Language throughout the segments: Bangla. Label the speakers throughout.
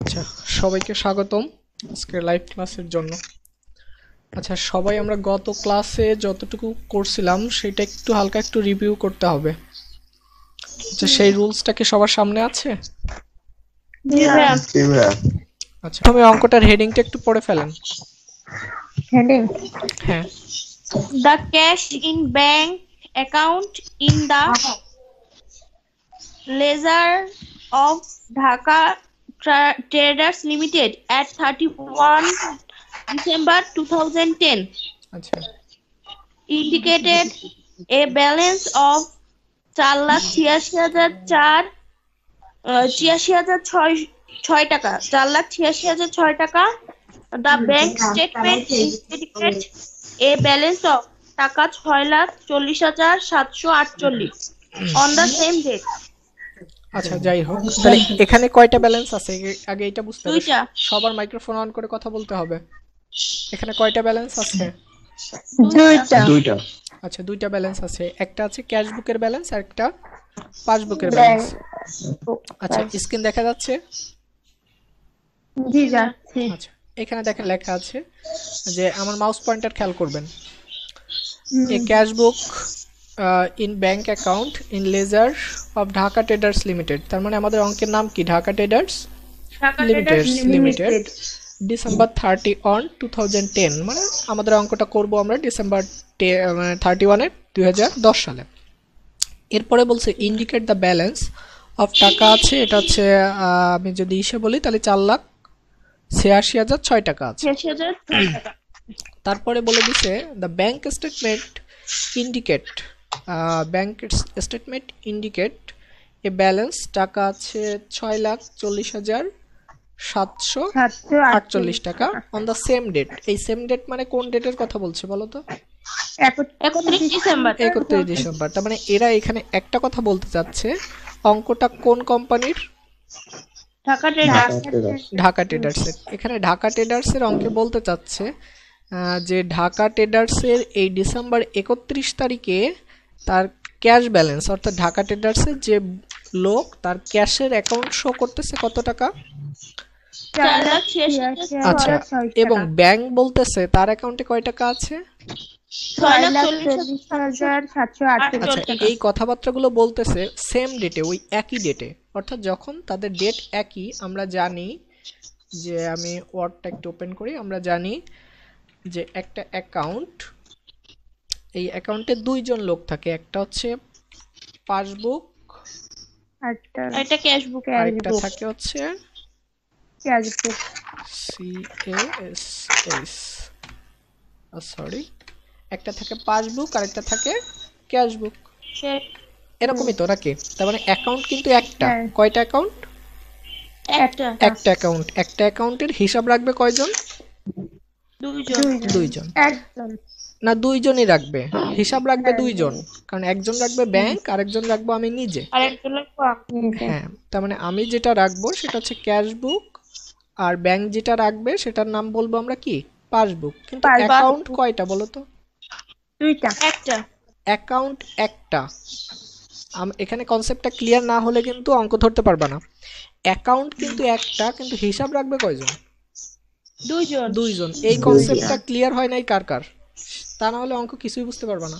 Speaker 1: আচ্ছা, সবাইকে স্বাগতম আজকের লাইভ ক্লাসের জন্য। আচ্ছা, সবাই আমরা গত ক্লাসে যতটুকু করছিলাম সেটা একটু হালকা একটু রিভিউ করতে হবে। আচ্ছা, সেই রুলসটা কি সবার সামনে আছে? আচ্ছা, প্রথমে অঙ্কটার হেডিংটা একটু পড়ে ফেলেন।
Speaker 2: হেডিং
Speaker 1: হ্যাঁ,
Speaker 3: The cash in bank account in the ledger of Dhaka Traders Limited at 31 December 2010
Speaker 1: আচ্ছা,
Speaker 3: indicated a balance of 4,86,6 টাকা 4,86,6 টাকা. The bank statement indicated a balance of টাকা 6,40,748 on the same date.
Speaker 1: আচ্ছা, যাই হোক, তাহলে এখানে কয়টা ব্যালেন্স আছে আগে এটা বুঝতে হবে।
Speaker 3: দুইটা।
Speaker 1: সবার মাইক্রোফোন অন করে কথা বলতে হবে। এখানে কয়টা ব্যালেন্স আছে?
Speaker 2: দুইটা।
Speaker 1: আচ্ছা, দুইটা ব্যালেন্স আছে, একটা আছে ক্যাশ বুকের ব্যালেন্স আর একটা পাসবুকের ব্যালেন্স। আচ্ছা, স্ক্রিন দেখা যাচ্ছে?
Speaker 2: জি যাচ্ছে।
Speaker 1: আচ্ছা, এখানে দেখেন লেখা আছে যে আমার মাউস পয়েন্টার খেয়াল করবেন, a cash book in bank account in ledger of Dhaka traders limited. তার মানে আমাদের অঙ্কের নাম কি? Dhaka traders limited, December 31, 2010। মানে আমাদের অঙ্কটা করব আমরা ডিসেম্বর 31, 2010 সালে। এরপরে বলছে ইন্ডিকেট দ্য ব্যালেন্স অফ টাকা আছে, এটা হচ্ছে আমি যদি ইসে বলি তাহলে 4,86,006 টাকা আছে।
Speaker 3: 86,006 টাকা।
Speaker 1: তারপরে বলে দিছে the bank statement indicate A balance টাকা আছে 6,40,748 টাকা অন দ্য সেম ডেট। এই সেম ডেট মানে কোন ডেটের কথা বলছে বলো তো?
Speaker 3: 31 ডিসেম্বর।
Speaker 1: 31 ডিসেম্বর। তার মানে এরা এখানে একটা কথা বলতে চাচ্ছে, অঙ্কটা কোন কোম্পানির?
Speaker 3: ঢাকা ট্রেডার্স।
Speaker 1: ঢাকা ট্রেডার্সের। এখানে ঢাকা ট্রেডার্সের অঙ্কে বলতে চাচ্ছে যে ঢাকা ট্রেডার্সের এই ডিসেম্বর 31 তারিখে তার ক্যাশ ব্যালেন্স, অর্থাৎ ঢাকা ট্রেডার্সের যে লোক তার ক্যাশের অ্যাকাউন্ট শো করতেছে কত টাকা?
Speaker 3: 4,86,648
Speaker 1: আচ্ছা, এবং ব্যাংক বলতেছে তার অ্যাকাউন্টে কয় টাকা আছে?
Speaker 3: 6,40,748
Speaker 1: আচ্ছা, এই কথাবার্তাগুলো বলতেছে সেম ডেটে, ওই একই ডেটে, অর্থাৎ যখন তাদের ডেট একই। আমরা জানি যে, আমি ওয়ার্ডটা একটু ওপেন করি, আমরা জানি যে একটা অ্যাকাউন্ট, এই অ্যাকাউন্টে দুইজন লোক থাকে, একটা হচ্ছে পাসবুক
Speaker 3: এটা ক্যাশ বুক।
Speaker 1: আর একটা থাকে হচ্ছে CASS, সরি, একটা থাকে পাসবুক আর একটা থাকে ক্যাশ বুক, এরকমই তো নাকি? তার মানে অ্যাকাউন্ট কিন্তু একটা। কয়টা অ্যাকাউন্ট?
Speaker 3: একটা
Speaker 1: অ্যাকাউন্ট। একটা অ্যাকাউন্টের হিসাব রাখবে কয়জন? দুইজন। না, দুইজনই রাখবে, হিসাব রাখবে দুইজন, কারণ একজন রাখবে ব্যাংক আর একজন রাখবো আমি নিজে। হ্যাঁ, তার মানে আমি যেটা রাখবো সেটা হচ্ছে ক্যাশ বুক, আর ব্যাংক যেটা রাখবে সেটার নাম বলবো আমরা কি? পাসবুক। কিন্তু অ্যাকাউন্ট কয়টা বলো তো?
Speaker 3: একটা।
Speaker 1: অ্যাকাউন্ট একটা। এখানে কনসেপ্টটা ক্লিয়ার না হলে কিন্তু অঙ্ক ধরতে পারবা না। অ্যাকাউন্ট কিন্তু একটা, কিন্তু হিসাব রাখবে কয়জন? দুইজন। এই কনসেপ্টটা ক্লিয়ার হয় নাই কার কার? তা না হলে অঙ্ক কিছুই বুঝতে পারবা না।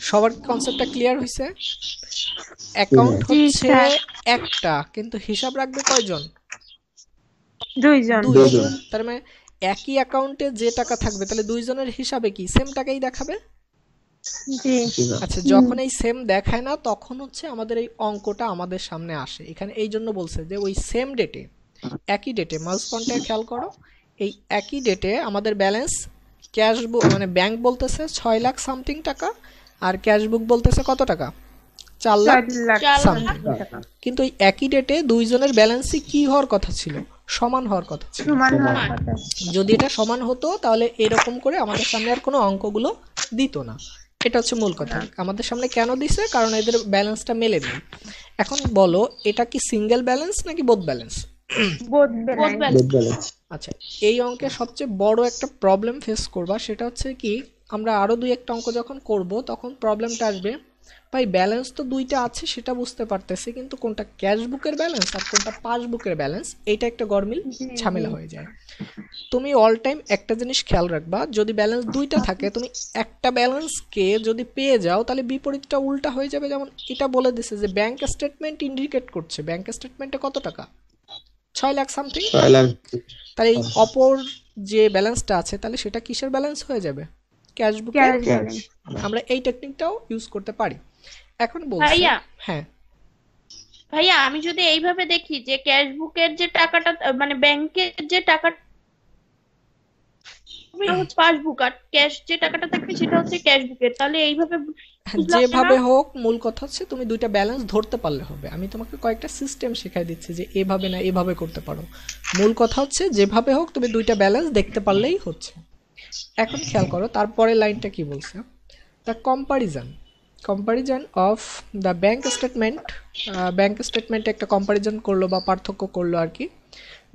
Speaker 1: সবার কনসেপ্টটা ক্লিয়ার হয়েছে? অ্যাকাউন্ট হচ্ছে একটা, কিন্তু হিসাব রাখবে কয়জন? দুইজন। তার মানে একই অ্যাকাউন্টে যে টাকা থাকবে তাহলে দুইজনের হিসাবে কি সেম টাকাই দেখাবে? আচ্ছা, যখন এই সেম দেখায় না তখন হচ্ছে আমাদের এই অঙ্কটা আমাদের সামনে আসে। এখানে এই জন্য বলছে যে ওই সেম ডেটে, একই ডেটে, মাউস পয়েন্টার খেয়াল করো, এই একই ডেটে আমাদের ব্যালেন্স ক্যাশ বুক মানে ব্যাংক বলতেছে 6 লাখ সামথিং টাকা, আর ক্যাশ বুক বলতেছে কত টাকা? 4 লাখ সামথিং। কিন্তু এই একই ডেটে দুইজনের ব্যালেন্সই কি হওয়ার কথা ছিল? সমান হওয়ার কথা ছিল। যদি এটা সমান হতো তাহলে এরকম করে আমাদের সামনে আর কোনো অঙ্কগুলো দিত না। এটা হচ্ছে মূল কথা। আমাদের সামনে কেন দিছে? কারণ এদের ব্যালেন্সটা মেলে নেই। এখন বলো, এটা কি সিঙ্গেল ব্যালেন্স নাকি বোথ ব্যালেন্স? আচ্ছা, এই অঙ্কে সবচেয়ে বড় একটা প্রবলেম ফেস করবা, সেটা হচ্ছে কি, আমরা আরো দুই একটা অঙ্ক যখন করব তখন প্রবলেমটা আসবে ভাই ব্যালেন্স তো দুইটা আছে সেটা বুঝতে পারতেছি, কিন্তু কোনটা ক্যাশ বুকের ব্যালেন্স আর কোনটা পাসবুকের ব্যালেন্স এইটা একটা গরমিল ঝামেলা হয়ে যায়। তুমি অল টাইম একটা জিনিস খেয়াল রাখবা, যদি ব্যালেন্স দুইটা থাকে তুমি একটা ব্যালেন্সকে যদি পেয়ে যাও তাহলে বিপরীতটা উল্টা হয়ে যাবে। যেমন এটা বলে দিছে যে ব্যাংক স্টেটমেন্ট ইন্ডিকেট করছে ব্যাংক স্টেটমেন্টে কত টাকা, 6 লাখ সামথিং। তাহলে এই অপর যে ব্যালেন্সটা আছে তাহলে সেটা কিসের ব্যালেন্স হয়ে যাবে, ক্যাশ বুকের। আমরা এই টেকনিকটাও ইউজ করতে পারি। এখন বলছি
Speaker 3: ভাইয়া
Speaker 1: হ্যাঁ
Speaker 3: ভাইয়া আমি যদি এইভাবে দেখি যে ক্যাশ বুকের যে টাকাটা মানে ব্যাংকের যে টাকাটা হচ্ছে পাসবুক আর ক্যাশ যে টাকাটা থাকবে সেটা হচ্ছে ক্যাশ বুকের, তাহলে এইভাবে বুঝলাম
Speaker 1: যেভাবে
Speaker 3: না।
Speaker 1: হোক মূল কথা হচ্ছে তুমি দুইটা ব্যালেন্স ধরতে পারলে হবে। আমি তোমাকে কয়েকটা সিস্টেম শেখাই দিচ্ছি যে এভাবে না এভাবে করতে পারো। মূল কথা হচ্ছে যেভাবে হোক তুমি দুইটা ব্যালেন্স দেখতে পারলেই হচ্ছে। এখন খেয়াল করো তারপরে লাইনটা কি বলছে, the comparison of the bank statement, bank স্টেটমেন্টে একটা কম্পারিজন করলো বা পার্থক্য করলো আর কি।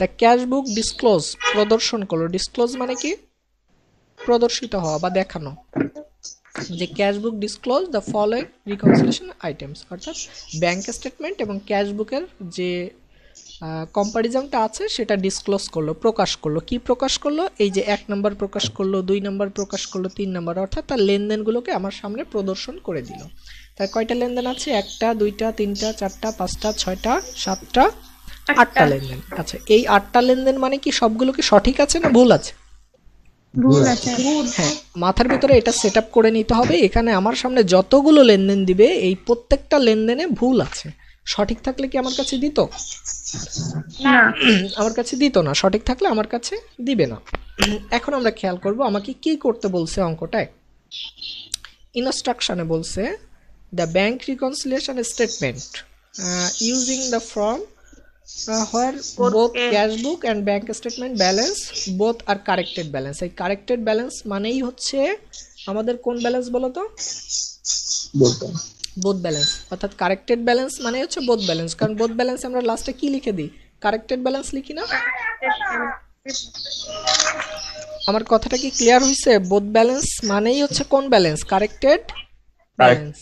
Speaker 1: দ্য ক্যাশ বুক ডিসক্লোজ প্রদর্শন করলো, ডিসক্লোজ মানে কি প্রদর্শিত হওয়া বা দেখানো, যে cash book disclose the following reconciliation items, অর্থাৎ ব্যাংক স্টেটমেন্ট এবং ক্যাশ বুকের যে কম্পারিজনটা আছে সেটা ডিসক্লোজ করলো, প্রকাশ করলো। কি প্রকাশ করলো, এই যে 1 নম্বর প্রকাশ করলো, 2 নম্বর প্রকাশ করলো, 3 নম্বর, অর্থাৎ তার লেনদেনগুলোকে আমার সামনে প্রদর্শন করে দিল। তার কয়টা লেনদেন আছে, 1টা 2টা 3টা 4টা 5টা 6টা 7টা 8টা লেনদেন। আচ্ছা এই 8টা লেনদেন মানে কি সবগুলো কি সঠিক আছে না ভুল আছে?
Speaker 2: ভুল আছে।
Speaker 1: হ্যাঁ, মাথার ভিতরে এটা সেট আপ করে নিতে হবে। এখানে আমার সামনে যতগুলো লেনদেন দিবে এই প্রত্যেকটা লেনদেনে ভুল আছে। সঠিক থাকলে কি আমার কাছে দিত?
Speaker 2: না।
Speaker 1: আমার কাছে দিত না। সঠিক থাকলে আমার কাছে দিবে না। এখন আমরা খেয়াল করব আমাকে কি করতে বলছে অঙ্কটায়। ইনস্ট্রাকশনে বলছে the bank reconciliation statement using the form where both cash book and bank statement balance both are corrected balance। এই corrected balance মানেই হচ্ছে আমাদের কোন ব্যালেন্স বলো তো? Both balance. অর্থাৎ কারেক্টেড ব্যালেন্স মানে হচ্ছে বোথ ব্যালেন্স, কারণ বোথ ব্যালেন্স আমরা লাস্টে কি লিখে দিই, কারেক্টেড ব্যালেন্স লিখি না? আমার কথাটা কি ক্লিয়ার হইছে? বোথ ব্যালেন্স মানেই হচ্ছে কোন ব্যালেন্স, কারেক্টেড ব্যালেন্স।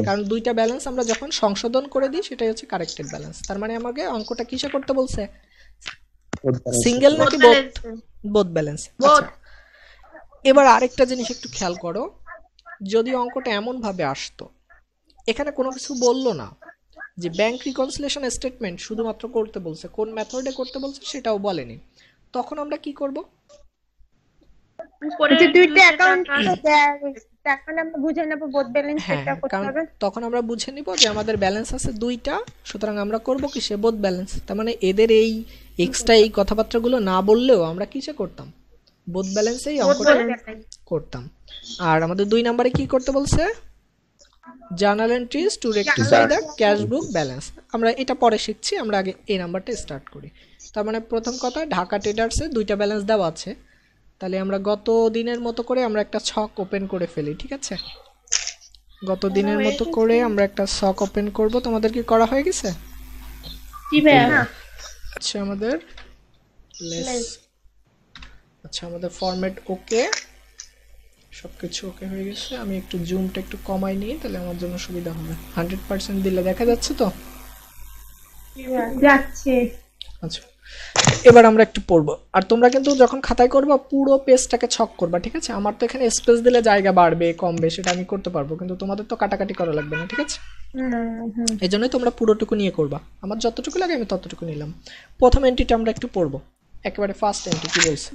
Speaker 1: কারণ দুইটা ব্যালেন্স আমরা যখন সংশোধন করে দিই সেটাই হচ্ছে কারেক্টেড ব্যালেন্স। তার মানে আমাকে অঙ্কটা কিসে করতে বলছে, সিঙ্গেল নাকি বোথ? Both balance. আচ্ছা এবার আরেকটা জিনিস একটু খেয়াল করো, যদি অঙ্কটা এমন ভাবে আসতো, এখানে কোনো কিছু বললো না যে ব্যাংক রিকনসিলিয়েশন স্টেটমেন্ট শুধুমাত্র করতে বলছে, কোন মেথডে করতে বলছে সেটাও বলেনি, তখন আমরা কি করব?
Speaker 2: যে দুইটা অ্যাকাউন্ট তখন আমরা বুঝে নেব বোথ ব্যালেন্স
Speaker 1: হ্যাঁ,
Speaker 2: এটা করতে
Speaker 1: কারণ
Speaker 2: হবে।
Speaker 1: তখন আমরা বুঝে নিব যে আমাদের ব্যালেন্স আছে দুইটা, সুতরাং আমরা করব কি সে বোথ ব্যালেন্স। তার মানে এদের এই এক্সট্রা এই কথাবার্তাগুলো না বললেও আমরা কিসে করতাম, বোথ ব্যালেন্সেই অঙ্কটা করতাম। আর আমাদের 2 নম্বরে কি করতে বলছে, journal entries to rectify the cash book balance. আমরা এটা পরে শিখছি, আমরা আগে এই নাম্বারটা স্টার্ট করি। তার মানে প্রথম কথা, ঢাকা ট্রেডার্সে দুইটা ব্যালেন্স দেওয়া আছে, তাহলে আমরা গত দিনের মতো করে আমরা একটা ছক ওপেন করে ফেলি, ঠিক আছে? গত দিনের মতো করে আমরা একটা ছক ওপেন করব। তোমাদের কি করা হয়ে গেছে?
Speaker 3: জি ভাইয়া।
Speaker 1: আচ্ছা আমাদের আচ্ছা আমাদের ফরম্যাট ওকে, সবকিছু ওকে হয়ে গেছে। আমি একটু জুমটা একটু কমাই নিই, তাহলে আমার জন্য সুবিধা হবে। 100% দিলে দেখা যাচ্ছে তো?
Speaker 2: যাচ্ছে।
Speaker 1: আচ্ছা এবার আমরা একটু পড়বো, আর তোমরা কিন্তু যখন খাতায় করবা পুরো পেজটাকে ছক করবা, ঠিক আছে? আমার তো এখানে স্পেস দিলে জায়গা বাড়বে কমবে সেটা আমি করতে পারবো, কিন্তু তোমাদের তো কাটাকাটি করা লাগবে না, ঠিক আছে? এই জন্যই তোমরা পুরোটুকু নিয়ে করবা। আমার যতটুকু লাগে আমি ততটুকু নিলাম। প্রথম এন্ট্রিটা আমরা একটু পড়বো, একেবারে ফার্স্ট এন্ট্রি কি বলছে?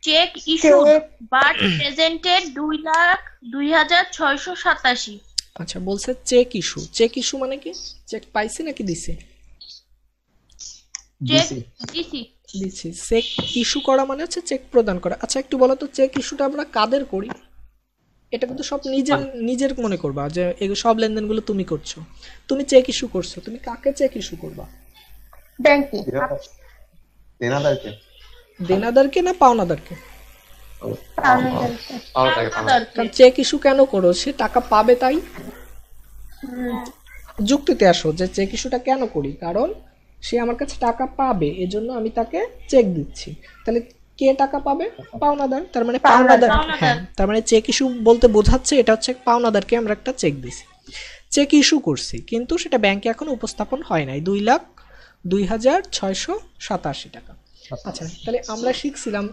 Speaker 3: Cheque issued but presented 2,02,687।
Speaker 1: আচ্ছা বলছে চেক ইস্যু। চেক ইস্যু মানে কি? চেক পাইছি নাকি দিছি?
Speaker 3: চেক দিছি।
Speaker 1: দিছি। চেক ইস্যু করা মানে হচ্ছে চেক প্রদান করা। আচ্ছা একটু বলো তো চেক ইস্যুটা আমরা কাদের করি? এটা কিন্তু সব নিজের নিজের মনে করবা যে এগুলো সব লেনদেনগুলো তুমি করছো, তুমি চেক ইস্যু করছো, তুমি কাকে চেক ইস্যু করবা?
Speaker 2: ব্যাংকে।
Speaker 4: দেনাদারকে।
Speaker 1: দেনাদারকে না পাওনাদারকে?
Speaker 2: পাওনাদারকে।
Speaker 1: কারণ চেক ইস্যু কেন করো? সে টাকা পাবে তাই। যুক্তিতে আসো যে চেক ইস্যুটা কেন করি, কারণ সে আমার কাছে টাকা পাবে, এজন্য আমি তাকে চেক দিচ্ছি। তাহলে কে টাকা পাবে? পাওনাদার। তার মানে পাওনাদার। হ্যাঁ, তার মানে চেক ইস্যু বলতে বোঝাচ্ছে এটা হচ্ছে পাওনাদারকে আমরা একটা চেক দিছি। চেক ইস্যু করছি কিন্তু সেটা ব্যাংকে এখনো উপস্থাপন হয় নাই 2,02,687 টাকা। আচ্ছা তাহলে আমরা শিখছিলাম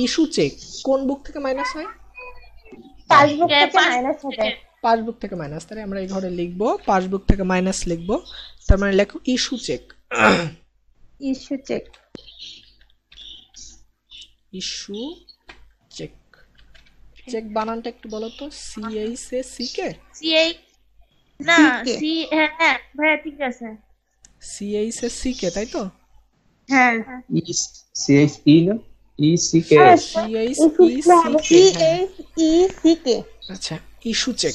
Speaker 1: ইস্যু চেক কোন বুক থেকে মাইনাস হয়?
Speaker 2: পাসবুক থেকে মাইনাস হবে।
Speaker 1: পাসবুক থেকে মাইনাস, তাহলে আমরা এই ঘরে লিখবো পাসবুক থেকে মাইনাস লিখবো, তার মানে লেখো issue cheque.
Speaker 2: Issue cheque.
Speaker 1: Issue check. Cheque বানানটা একটু বলো তো, সিএইচ এ সিকে?
Speaker 3: সিএই না
Speaker 2: CK
Speaker 3: সি, হ্যাঁ হ্যাঁ ভাইয়া ঠিক আছে।
Speaker 1: সিএইচ এ সিকে তাই তো?
Speaker 2: হ্যাঁ
Speaker 4: CHE না ECK
Speaker 1: সিএইচ
Speaker 2: ইস্যু
Speaker 1: ই
Speaker 2: হবে
Speaker 1: সিকে।
Speaker 2: CHECK।
Speaker 1: আচ্ছা ইস্যু চেক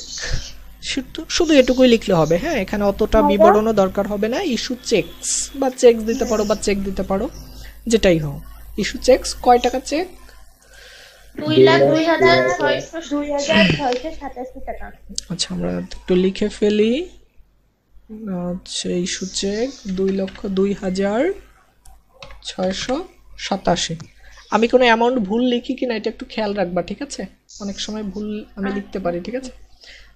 Speaker 1: শুধু এটুকুই লিখলে হবে। হ্যাঁ এখানে অতটা বিবরণও দরকার হবে না। ইস্যু চেকস বা চেক দিতে পারো বা চেক দিতে পারো, যেটাই হোক। ইস্যু চেকস কয় টাকা চেক?
Speaker 3: 2,02,687
Speaker 2: টাকা।
Speaker 1: আচ্ছা আমরা একটু লিখে ফেলি। আচ্ছা ইস্যু চেক 2,02,687। আমি কোনো অ্যামাউন্ট ভুল লিখি কিনা এটা একটু খেয়াল রাখবা, ঠিক আছে? অনেক সময় ভুল আমি লিখতে পারি, ঠিক আছে?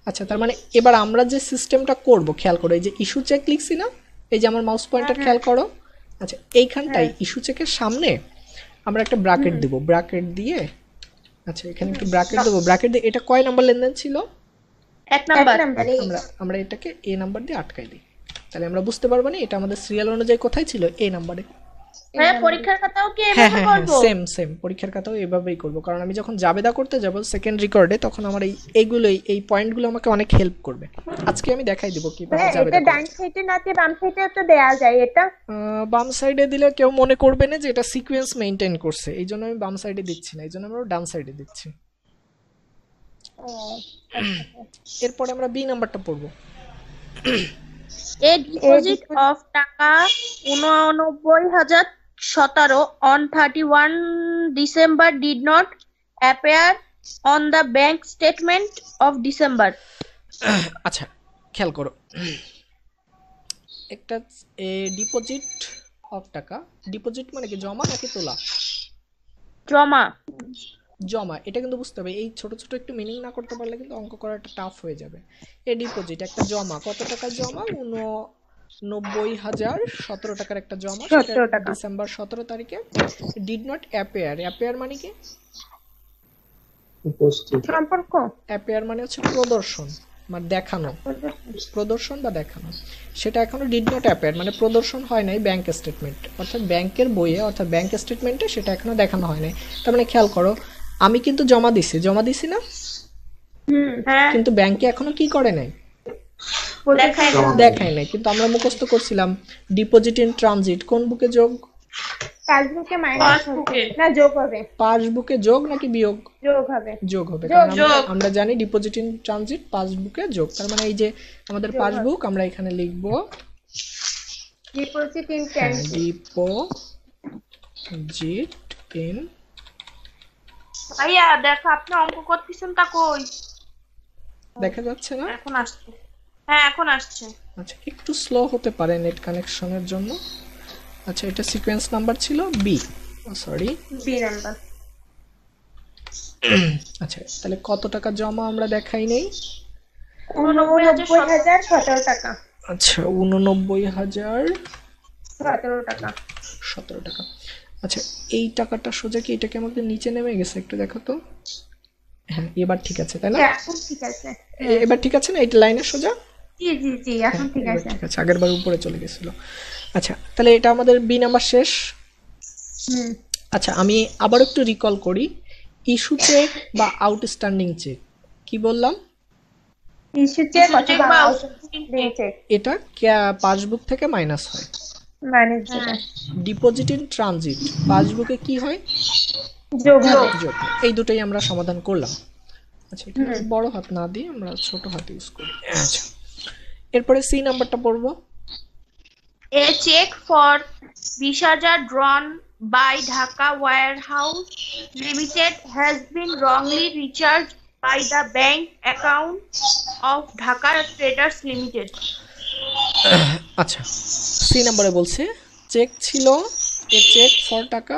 Speaker 1: আচ্ছা তার মানে এবার আমরা যে সিস্টেমটা করব খেয়াল করো, এই যে ইস্যু চেক লিখছি না, এই যে আমার মাউস পয়েন্টার খেয়াল করো। আচ্ছা এইখানটাই ইস্যু চেকের সামনে আমরা একটা ব্র্যাকেট দেব, ব্র্যাকেট দিয়ে আচ্ছা এখানে একটু ব্র্যাকেট দেব, ব্র্যাকেট দিয়ে এটা কয় নাম্বার লেনদেন ছিল?
Speaker 3: 1 নাম্বার।
Speaker 1: আমরা এটাকে এ নাম্বার দিয়ে আটকাই দিই, তাহলে আমরা বুঝতে পারবো না এটা আমাদের সিরিয়াল অনুযায়ী কোথায় ছিল, এ নাম্বারে।
Speaker 3: হ্যাঁ পরীক্ষার খাতাও কি
Speaker 1: হ্যাঁ
Speaker 3: এভাবে
Speaker 1: হ্যাঁ
Speaker 3: করব?
Speaker 1: সেম পরীক্ষার খাতাও এভাবেই করব, কারণ আমি যখন জাবেদা করতে যাব সেকেন্ড রেকর্ডে তখন আমার এই পয়েন্টগুলো আমাকে অনেক হেল্প করবে। আজকে আমি দেখাই দিব কিভাবে জাবেদা
Speaker 2: এটা ডান সাইডে না দিয়ে বাম সাইডে তো দেয়া যায় এটা।
Speaker 1: বাম সাইডে দিলে কেউ মনে করবে না যে এটা সিকোয়েন্স মেইনটেইন করছে, এই জন্য আমি বাম সাইডে দিচ্ছি না, এই জন্য আমরা ডান সাইডে দিচ্ছি। এরপরে আমরা বি নাম্বারটা পড়বো।
Speaker 3: A deposit of টাকা 89,017 on 31 December did not appear on the bank statement of December.
Speaker 1: আচ্ছা খেয়াল করো, একটা ডিপোজিট অফ টাকা, ডিপোজিট মানে কি জমা নাকি তোলা?
Speaker 3: জমা।
Speaker 1: জমা, এটা কিন্তু বুঝতে হবে। এই ছোট ছোট একটু মিনিং না করতে পারলে কিন্তু অঙ্ক করাটা টাফ হয়ে যাবে। এ ডিপোজিট একটা জমা, কত টাকার জমা? 89,017 টাকার একটা জমা, ডিসেম্বর 17 তারিখে। ডিড নট অ্যাপিয়ার, অ্যাপিয়ার মানে কি?
Speaker 2: সম্পর্ক।
Speaker 1: অ্যাপিয়ার মানে হচ্ছে প্রদর্শন, মানে দেখানো, প্রদর্শন বা দেখানো। সেটা এখনো ডিড নট অ্যাপিয়ার মানে প্রদর্শন হয় নাই ব্যাংক স্টেটমেন্ট, অর্থাৎ ব্যাংকের বইয়ে অর্থাৎ ব্যাংক স্টেটমেন্টে সেটা এখনো দেখানো হয় নাই। তার মানে খেয়াল করো, আমি কিন্তু জমা দিছি না,
Speaker 3: হ্যাঁ
Speaker 1: কিন্তু ব্যাংকে এখনো কি করে নাই, দেখায় নাই। কিন্তু আমরা মুখস্থ করছিলাম ডিপোজিট ইন ট্রানজিট কোন বুকে যোগ?
Speaker 2: পাসবুকে মাইনাস হবে না যোগ হবে?
Speaker 1: পাসবুকে যোগ নাকি বিয়োগ? যোগ হবে, কারণ আমরা জানি ডিপোজিট ইন ট্রানজিট পাসবুকে যোগ। তার মানে এই যে আমাদের পাসবুক, আমরা এখানে লিখবো
Speaker 2: ডিপোজিট ইন
Speaker 3: ভাইয়া দেখো আপনি অঙ্ক করতেছেন তা কই
Speaker 1: দেখা যাচ্ছে না?
Speaker 3: এখন আসছে। হ্যাঁ এখন আসছে।
Speaker 1: আচ্ছা একটু স্লো হতে পারে নেট কানেকশনের জন্য। আচ্ছা এটা সিকোয়েন্স নাম্বার ছিল বি, সরি
Speaker 2: বি নাম্বার।
Speaker 1: আচ্ছা তাহলে কত টাকা জমা আমরা দেখাই নেই?
Speaker 2: 89,017 টাকা।
Speaker 1: আচ্ছা 89,017
Speaker 2: টাকা।
Speaker 1: আচ্ছা এই টাকাটা সোজা কি এটাকে আমাদের নিচে নেমে গেছে, একটু দেখো তো। হ্যাঁ এবার ঠিক আছে তাই না?
Speaker 2: এখন ঠিক আছে।
Speaker 1: এবার ঠিক আছে না, এটা লাইনের সোজা?
Speaker 2: জি এখন ঠিক আছে।
Speaker 1: ঠিক আছে, আগের বার উপরে চলে গেছিল। আচ্ছা তাহলে এটা আমাদের বি নাম্বার শেষ। আচ্ছা আমি আবার একটু রিকল করি, ইস্যু চেক বা আউটস্ট্যান্ডিং চেক কি বললাম?
Speaker 2: ইস্যু চেক অথবা আউটস্ট্যান্ডিং চেক,
Speaker 1: এটা পাসবুক থেকে মাইনাস হয়। ডিপোজিট ইন ট্রানজিট পাসবুকে কি হয়?
Speaker 2: যোগ।
Speaker 1: এই দুটোই আমরা সমাধান করলাম। আচ্ছা এটা বড় হাত না দিয়ে আমরা ছোট হাত ইউজ করি। আচ্ছা এরপরে সি নাম্বারটা পড়বো।
Speaker 3: A check for 20,000 drawn by Dhaka Warehouse Limited has been wrongly recharged by the bank account of Dhaka Traders Limited.
Speaker 1: আচ্ছা সি নাম্বারে বলছে চেক ছিল, এ চেক ফর টাকা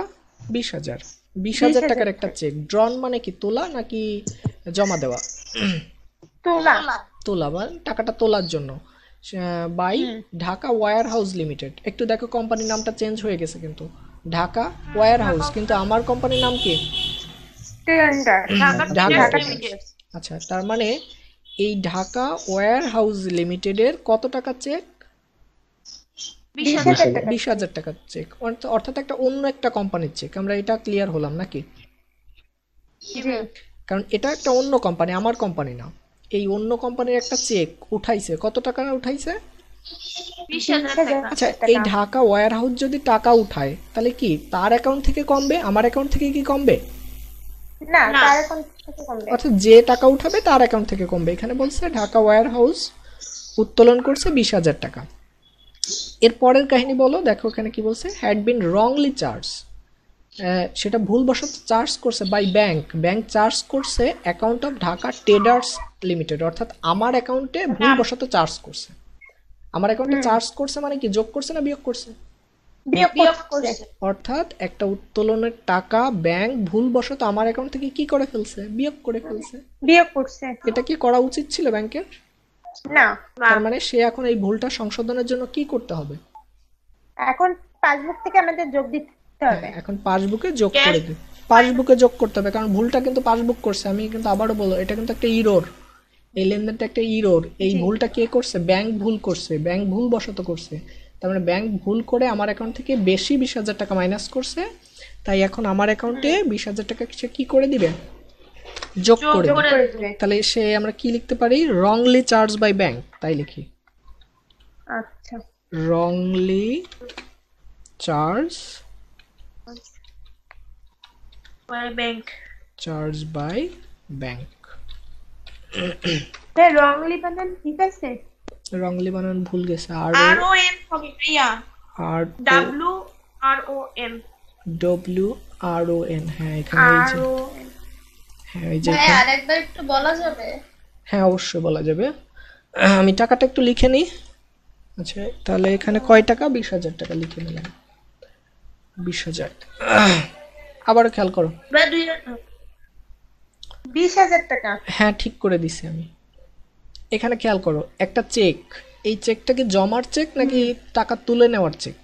Speaker 1: 20,000 টাকার একটা চেক। ড্রন মানে কি তোলা নাকি জমা দেওয়া?
Speaker 2: তোলা।
Speaker 1: তোলা বা টাকাটা তোলার জন্য by Dhaka warehouse limited. একটু দেখো কোম্পানির নামটা চেঞ্জ হয়ে গেছে কিন্তু, ঢাকা ওয়্যার হাউস, কিন্তু আমার কোম্পানির নাম কি?
Speaker 2: Tender
Speaker 3: Dhaka
Speaker 1: Dhaka
Speaker 3: traders
Speaker 1: traders.
Speaker 3: Limited.
Speaker 1: আচ্ছা, তার মানে এই ঢাকা ওয়্যার হাউস লিমিটেডের কত টাকা চেক?
Speaker 3: 20,000 টাকা।
Speaker 1: 20,000 টাকার চেক, অর্থাৎ একটা অন্য একটা কোম্পানির চেক। আমরা এটা ক্লিয়ার হলাম নাকি?
Speaker 2: জি
Speaker 1: কারণ এটা একটা অন্য কোম্পানি, আমার কোম্পানি না। এই অন্য কোম্পানির একটা চেক উঠাইছে, কত টাকা উঠাইছে?
Speaker 3: 20,000 টাকা।
Speaker 1: আচ্ছা, এই ঢাকা ওয়্যার হাউস যদি টাকা উঠায় তাহলে কি তার অ্যাকাউন্ট থেকে কমবে, আমার অ্যাকাউন্ট থেকে কি কমবে?
Speaker 2: না
Speaker 3: না।
Speaker 2: তার এখন থেকে কমবে
Speaker 1: অর্থাৎ যে টাকা উঠাবে তার অ্যাকাউন্ট থেকে কমবে। এখানে বলছে ঢাকা ওয়্যার হাউস উত্তোলন করছে 20,000 টাকা। এর পরের কাহিনী বলো, দেখো এখানে কি বলছে, হ্যাড বিন রংলি চার্জ, সেটা ভুলবশত চার্জ করছে বাই ব্যাংক, ব্যাংক চার্জ করছে account of Dhaka traders limited, অর্থাৎ আমার অ্যাকাউন্টে ভুলবশত চার্জ করছে। আমার অ্যাকাউন্টে চার্জ করছে মানে কি, যোগ করছে না বিয়োগ করছে?
Speaker 3: বিয়োগ করছে।
Speaker 1: অর্থাৎ একটা উত্তোলনের টাকা ব্যাংক ভুলবশত আমার অ্যাকাউন্ট থেকে কি করে ফেলছে, বিয়োগ করে ফেলছে।
Speaker 2: বিয়োগ করছে
Speaker 1: এটা কি করা উচিত ছিল ব্যাংকের?
Speaker 2: না
Speaker 1: তার মানে সে এখন এই ভুলটা সংশোধনের জন্য কি করতে হবে?
Speaker 2: এখন পাসবুক থেকে আমাদের যোগ দিতে হবে
Speaker 1: এখন পাসবুকে যোগ করে দিই, পাসবুকে যোগ করতে হবে, কারণ ভুলটা কিন্তু পাসবুক করছে। আমি কিন্তু আবারও বলবো, এটা কিন্তু একটা ইরোর, এই লেনদেনটা একটা ইরোর। এই ভুলটা কে করছে? ব্যাংক ভুল করছে, ব্যাংক ভুল বশত করছে। তার মানে ব্যাংক ভুল করে আমার অ্যাকাউন্ট থেকে বেশি 20,000 টাকা মাইনাস করছে, তাই এখন আমার অ্যাকাউন্টে 20,000 টাকা সে কি করে দিবে, যোগ করে দিবে।
Speaker 2: করে দিবে
Speaker 1: তাহলে সে আমরা কি লিখতে পারি, রংলি চার্জ বাই ব্যাংক, তাই লিখি
Speaker 2: আচ্ছা
Speaker 1: wrongly charge
Speaker 3: bank.
Speaker 1: Charge by bank.
Speaker 2: Wrongly বানান ঠিক আছে
Speaker 1: রংলি বানান ভুল গেছে, আর
Speaker 3: ROM হবে ভাইয়া।
Speaker 1: আর
Speaker 3: WROM।
Speaker 1: WRON। হ্যাঁ এখানে এই যে, হ্যাঁ এই যে
Speaker 5: ভাই
Speaker 1: এখানে-
Speaker 5: আরেকবার একটু বলা যাবে?
Speaker 1: হ্যাঁ অবশ্যই বলা যাবে। আমি টাকাটা একটু লিখে নিই। আচ্ছা, তাহলে এখানে কয় টাকা? 20,000 টাকা লিখে নিলাম, 20,000। আবারও খেয়াল করো,
Speaker 2: 20,000 টাকা
Speaker 1: হ্যাঁ ঠিক করে দিছি আমি। এখানে খেয়াল করো, একটা চেক, এই চেকটা কি জমার চেক নাকি টাকা তুলে নেওয়ার চেক?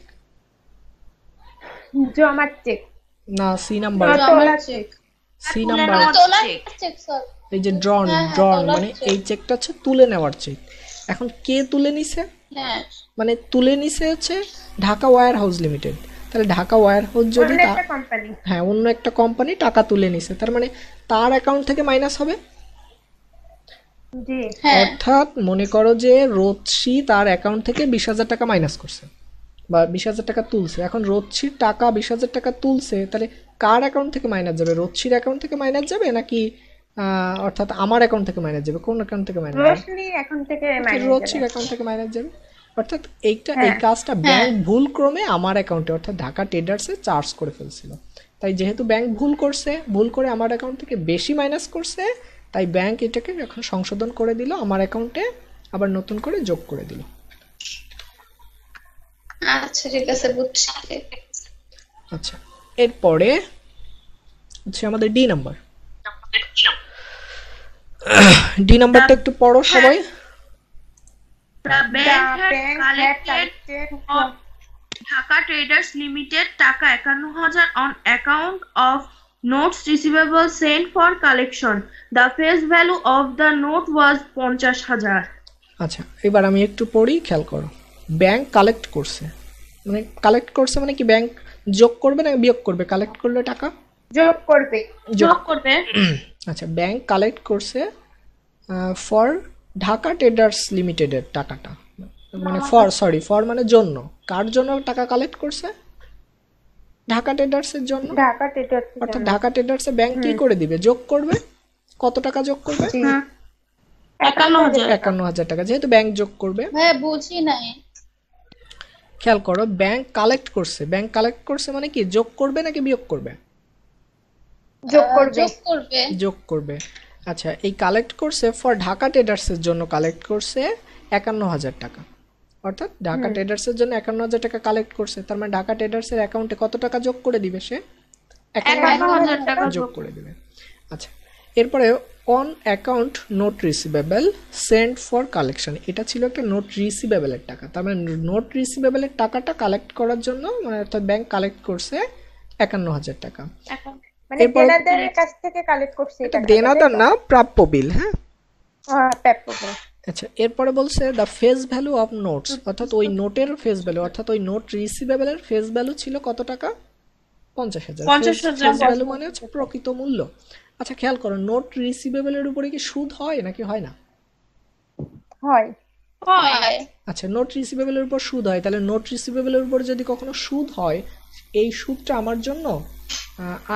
Speaker 2: জমার চেক
Speaker 1: না, সি নাম্বার,
Speaker 2: তোলা চেক
Speaker 1: সি নাম্বার,
Speaker 5: তোলা চেক স্যার।
Speaker 1: এই যে ড্রন,
Speaker 5: হ্যাঁ,
Speaker 1: ড্রন
Speaker 5: তোলার
Speaker 1: মানে
Speaker 5: check।
Speaker 1: এই চেকটা হচ্ছে তুলে নেওয়ার চেক। এখন কে তুলে নিছে?
Speaker 5: হ্যাঁ
Speaker 1: মানে তুলে নিছে হচ্ছে ঢাকা ওয়্যার হাউস লিমিটেড। তাহলে ঢাকা ওয়্যার হাউস যদি
Speaker 2: অন্য একটা কোম্পানি
Speaker 1: হ্যাঁ অন্য একটা কোম্পানি টাকা তুলে নিছে, তার মানে তার অ্যাকাউন্ট থেকে মাইনাস হবে।
Speaker 2: জি
Speaker 5: হ্যাঁ
Speaker 1: অর্থাৎ মনে করো যে রোদসি তার অ্যাকাউন্ট থেকে 20,000 টাকা মাইনাস করছে বা 20,000 টাকা তুলছে। এখন রোদসির টাকা 20,000 টাকা তুলছে, তাহলে কার অ্যাকাউন্ট থেকে মাইনাস যাবে? রোদসির অ্যাকাউন্ট থেকে মাইনাস যাবে নাকি অর্থাৎ আমার অ্যাকাউন্ট থেকে মাইনাস যাবে? কোন অ্যাকাউন্ট থেকে মাইনাস যাবে?
Speaker 2: রোশনি এখন থেকে মাইনাস
Speaker 1: রোদসির অ্যাকাউন্ট থেকে মাইনাস যাবে। অর্থাৎ এই কাজটা ব্যাংক ভুল ক্রমে আমার অ্যাকাউন্টে অর্থাৎ ঢাকা ট্রেডার্সে চার্জ করে ফেলছিল। তাই যেহেতু ব্যাংক ভুল করছে, ভুল করে আমার অ্যাকাউন্ট থেকে বেশি মাইনাস করছে, তাই ব্যাংক এটাকে এখন সংশোধন করে দিল, আমার অ্যাকাউন্টে আবার নতুন করে যোগ করে দিল।
Speaker 5: আচ্ছা ঠিক আছে বুঝছি।
Speaker 1: আচ্ছা, এরপরে হচ্ছে আমাদের ডি নাম্বার। ডি নাম্বারটা একটু পড়ো সবাই।
Speaker 3: The bank had
Speaker 2: bank had
Speaker 3: collected
Speaker 2: collected
Speaker 3: of Dhaka Traders Limited টাকা 51,000 on account of notes receivable sent for collection. The face value of the note was 50,000.
Speaker 1: আচ্ছা, এবার আমি একটু পড়ি, খেয়াল করো। ব্যাংক কালেক্ট করছে, মানে কালেক্ট করছে মানে কি, ব্যাংক যোগ করবে না বিয়োগ করবে? কালেক্ট করলে টাকা
Speaker 2: যোগ করবে
Speaker 3: যোগ করবে।
Speaker 1: আচ্ছা, ব্যাংক কালেক্ট করছে ফর ঢাকা ট্রেডার্স লিমিটেডের টাকাটা, মানে ফর মানে জন্য। কার জন্য টাকা কালেক্ট করছে? ঢাকা ট্রেডার্সের জন্য।
Speaker 2: ঢাকা টেটার
Speaker 1: অর্থাৎ ঢাকা ট্রেডার্সে ব্যাংক কি করে দিবে? যোগ করবে। কত টাকা যোগ করবে?
Speaker 3: 51,000।
Speaker 1: 51,000 টাকা, যেহেতু ব্যাংক যোগ করবে।
Speaker 5: ভাই বুঝি নাই।
Speaker 1: খেয়াল করো, ব্যাংক কালেক্ট করছে, ব্যাংক কালেক্ট করছে মানে কি, যোগ করবে নাকি বিয়োগ করবে?
Speaker 2: যোগ করবে
Speaker 5: যোগ করবে।
Speaker 1: যোগ করবে। আচ্ছা, এই কালেক্ট করছে ফর ঢাকা ট্রেডার্সের জন্য কালেক্ট করছে 51,000 টাকা, অর্থাৎ ঢাকা ট্রেডার্সের জন্য 51,000 টাকা কালেক্ট করছে। তার মানে ঢাকা ট্রেডার্সের অ্যাকাউন্টে কত টাকা যোগ করে দিবে? সে 51,000
Speaker 3: টাকা
Speaker 1: যোগ করে দিবে। আচ্ছা, এরপরে on account note receivable send for collection, এটা ছিল একটা নোট রিসিভেবলের টাকা। তার মানে নোট রিসিভেবলের টাকাটা কালেক্ট করার জন্য মানে অর্থাৎ ব্যাংক কালেক্ট করছে 51,000 টাকা।
Speaker 3: এখন
Speaker 2: মানে
Speaker 1: এরপর-
Speaker 2: দেনাদারের কাছ থেকে কালেক্ট করছে
Speaker 1: এটা
Speaker 2: এটা
Speaker 1: দেনাদার না, প্রাপ্য বিল। হ্যাঁ,
Speaker 2: প্যাপো।
Speaker 1: আচ্ছা এরপরে বলছে the face value of notes, অর্থাৎ ওই নোটের ফেস ভ্যালু, অর্থাৎ ওই নোট রিসিভেবলের ফেস ভ্যালু ছিল কত টাকা? 50,000।
Speaker 3: 50,000
Speaker 1: ফেস ভ্যালু মানে হচ্ছে প্রকৃত মূল্য। আচ্ছা খেয়াল করো, নোট রিসিভেবলের উপরে কি সুদ হয় নাকি হয় না?
Speaker 2: হয়।
Speaker 3: হয়
Speaker 1: আচ্ছা নোট রিসিভেবলের উপর সুদ হয়, তাহলে নোট রিসিভেবলের উপর যদি কখনো সুদ হয়, এই সুদটা আমার জন্য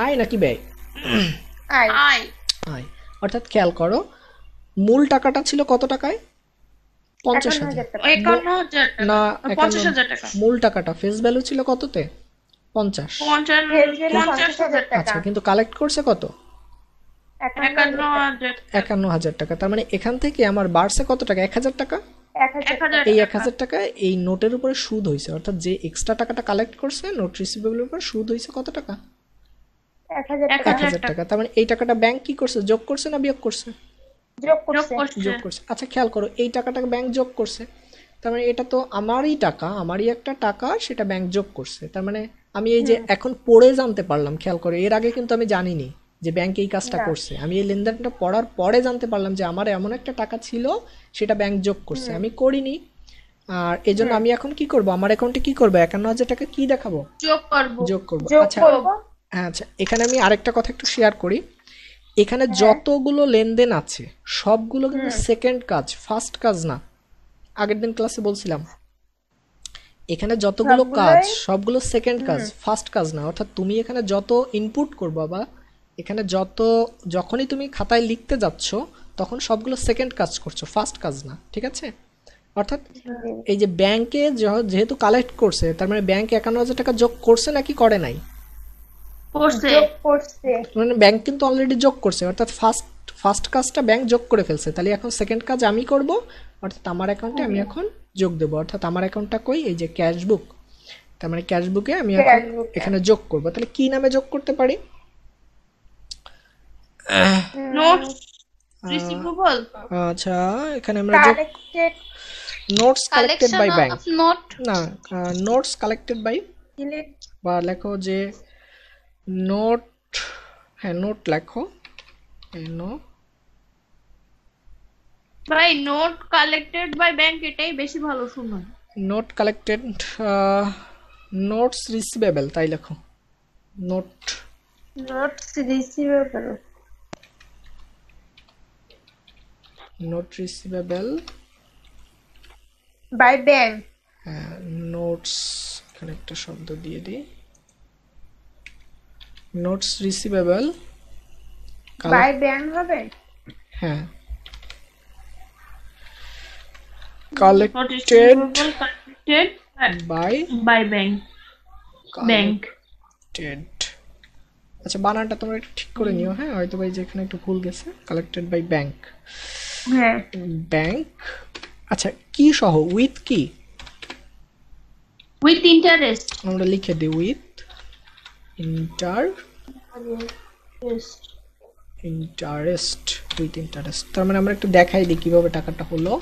Speaker 1: আয় নাকি ব্যয়?
Speaker 2: আয়।
Speaker 3: আয়
Speaker 1: আয়। অর্থাৎ খেয়াল করো, মূল টাকাটা ছিল কত টাকায়? 50,000।
Speaker 2: 51,000 টাকা।
Speaker 3: 51,000 টাকা
Speaker 1: না,
Speaker 3: 50,000 টাকা
Speaker 1: মূল টাকাটা ফেস ভ্যালু ছিল কততে? 50।
Speaker 3: 50,000 টাকা
Speaker 1: আচ্ছা কিন্তু কালেক্ট করছে কত?
Speaker 3: 51,000
Speaker 1: 51,000 টাকা। তার মানে এখান থেকে আমার বাড়ছে কত টাকা? 1,000 টাকা।
Speaker 2: 1,000
Speaker 1: এই 1,000 টাকা এই নোটের উপরে সুদ হয়েছে, অর্থাৎ যে এক্সট্রা টাকাটা কালেক্ট করছে নোট রিসিভেবলের উপর সুদ হয়েছে কত টাকা?
Speaker 2: 1,000 টাকা
Speaker 1: 1,000 টাকা। তার মানে এই টাকাটা ব্যাংক কি করছে? যোগ করছে না বিয়োগ করছে?
Speaker 2: যোগ
Speaker 3: যোগ
Speaker 2: করছে।
Speaker 3: করছে
Speaker 1: যোগ করছে। আচ্ছা খেয়াল করো, এই টাকাটাকে ব্যাংক যোগ করছে, তার মানে এটা তো আমারই টাকা, আমারই একটা টাকা, সেটা ব্যাংক যোগ করছে। তার মানে আমি এই যে এখন পড়ে জানতে পারলাম, খেয়াল করো এর আগে কিন্তু আমি জানিনি যে ব্যাংক এই কাজটা করছে। আমি এই লেনদেনটা পড়ার পরে জানতে পারলাম যে আমার এমন একটা টাকা ছিল সেটা ব্যাংক যোগ করছে, আমি করিনি। আর এই জন্য আমি এখন কি করব, আমার অ্যাকাউন্টে কি করবো? 51,000 টাকা কি দেখাবো?
Speaker 3: যোগ করব
Speaker 1: যোগ করবো।
Speaker 2: যোগ
Speaker 1: আচ্ছা
Speaker 2: করব।
Speaker 1: আচ্ছা এখানে আমি আরেকটা কথা একটু শেয়ার করি। এখানে যতগুলো লেনদেন আছে সবগুলো কিন্তু সেকেন্ড কাজ, ফার্স্ট কাজ না। আগের দিন ক্লাসে বলছিলাম এখানে যতগুলো কাজ সবগুলো সেকেন্ড কাজ, ফার্স্ট কাজ না। অর্থাৎ তুমি এখানে যত ইনপুট করবা বা এখানে যখনই তুমি খাতায় লিখতে যাচ্ছ তখন সবগুলো সেকেন্ড কাজ করছো, ফার্স্ট কাজ না। ঠিক আছে? অর্থাৎ এই যে ব্যাংকে যেহেতু কালেক্ট করছে, তার মানে ব্যাংক 51,000 টাকা যোগ করছে নাকি করে নাই?
Speaker 3: করছে
Speaker 2: যোগ করছে।
Speaker 1: মানে ব্যাংক কিন্তু অলরেডি যোগ করছে, অর্থাৎ ফার্স্ট কাজটা ব্যাংক যোগ করে ফেলছে। তাহলে এখন সেকেন্ড কাজ আমি করব, অর্থাৎ আমার অ্যাকাউন্টে আমি এখন যোগ দেবো। অর্থাৎ আমার অ্যাকাউন্টটা কই? এই যে ক্যাশ বুক, তার মানে ক্যাশ বুকে আমি এখন
Speaker 2: Cash book-এ।
Speaker 1: এখানে যোগ করব। তাহলে কি নামে যোগ করতে পারি?
Speaker 3: নোটস রিসিভেবল
Speaker 1: আচ্ছা এখানে আমরা যোগ
Speaker 2: collected
Speaker 1: notes collected by bank,
Speaker 5: of note
Speaker 1: না নোটস কালেক্টেড বাই, বা লেখো যে নোট, হ্যাঁ নোট লেখো,
Speaker 3: ভাই নোট কালেক্টেড বাই ব্যাংক এটাই বেশি ভালো শুনুন।
Speaker 1: নোট কালেক্টেড, নোটস রিসিভেবল, তাই লেখো। Note
Speaker 2: notes receivable
Speaker 1: receivable
Speaker 2: by bank.
Speaker 1: Notes, এখানে একটা শব্দ দিয়ে দিই, নোটস রিসিভেবল
Speaker 2: বাই ব্যাংক হবে।
Speaker 1: হ্যাঁ
Speaker 3: note
Speaker 1: collected
Speaker 3: receivable collected
Speaker 1: bye
Speaker 3: bye bank bank
Speaker 1: collected. আচ্ছা বানানটা তোমরা একটু ঠিক করে নিও, হ্যাঁ হয়তো ভাই যে এখানে একটু ভুল গেছে। কালেক্টেড বাই ব্যাংক,
Speaker 2: হ্যাঁ
Speaker 1: ব্যাংক। আচ্ছা কি সহ? উইথ কি?
Speaker 3: উইথ ইন্টারেস্ট
Speaker 1: আমরা লিখে দিই উইথ ইন্টারেস্ট, উইথ ইন্টারেস্ট। তার মানে আমরা একটু দেখাই দিই কিভাবে টাকাটা হলো।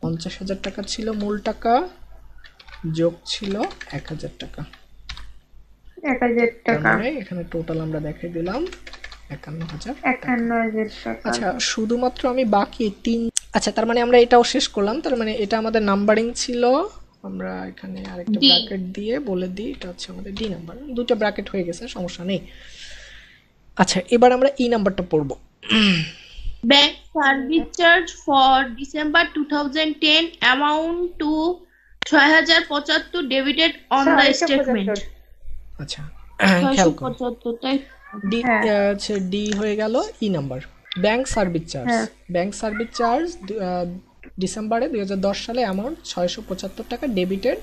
Speaker 1: 50,000 টাকা ছিল মূল টাকা, যোগ ছিল 1,000 টাকা।
Speaker 2: 1,000
Speaker 1: তার
Speaker 2: টাকা।
Speaker 1: মানে এখানে টোটাল আমরা দেখাই দিলাম 51,000।
Speaker 2: 51,000 টাকা।
Speaker 1: আচ্ছা শুধুমাত্র আমি বাকি আচ্ছা তার মানে আমরা এটাও শেষ করলাম। তার মানে এটা আমাদের নাম্বারিং ছিল। আমরা এখানে আরেকটা
Speaker 3: D।
Speaker 1: ব্র্যাকেট দিয়ে বলে দিই এটা হচ্ছে আমাদের ডি নাম্বার। দুটো ব্র্যাকেট হয়ে গেছে, সমস্যা নেই। আচ্ছা এবার আমরা ই নাম্বারটা পড়ব।
Speaker 3: Bank service charge for December 2010 amount two 6,075 debited on the statement.
Speaker 2: 675।
Speaker 1: আচ্ছা খেয়াল করুন,
Speaker 3: 675 তাই
Speaker 1: ডি
Speaker 2: হ্যাঁ।
Speaker 1: হচ্ছে ডি হয়ে গেল E number. Bank service charge,
Speaker 2: হ্যাঁ।
Speaker 1: ব্যাংক সার্ভিস চার্জ ডিসেম্বরে 2010 সালে অ্যামাউন্ট 675 টাকা debited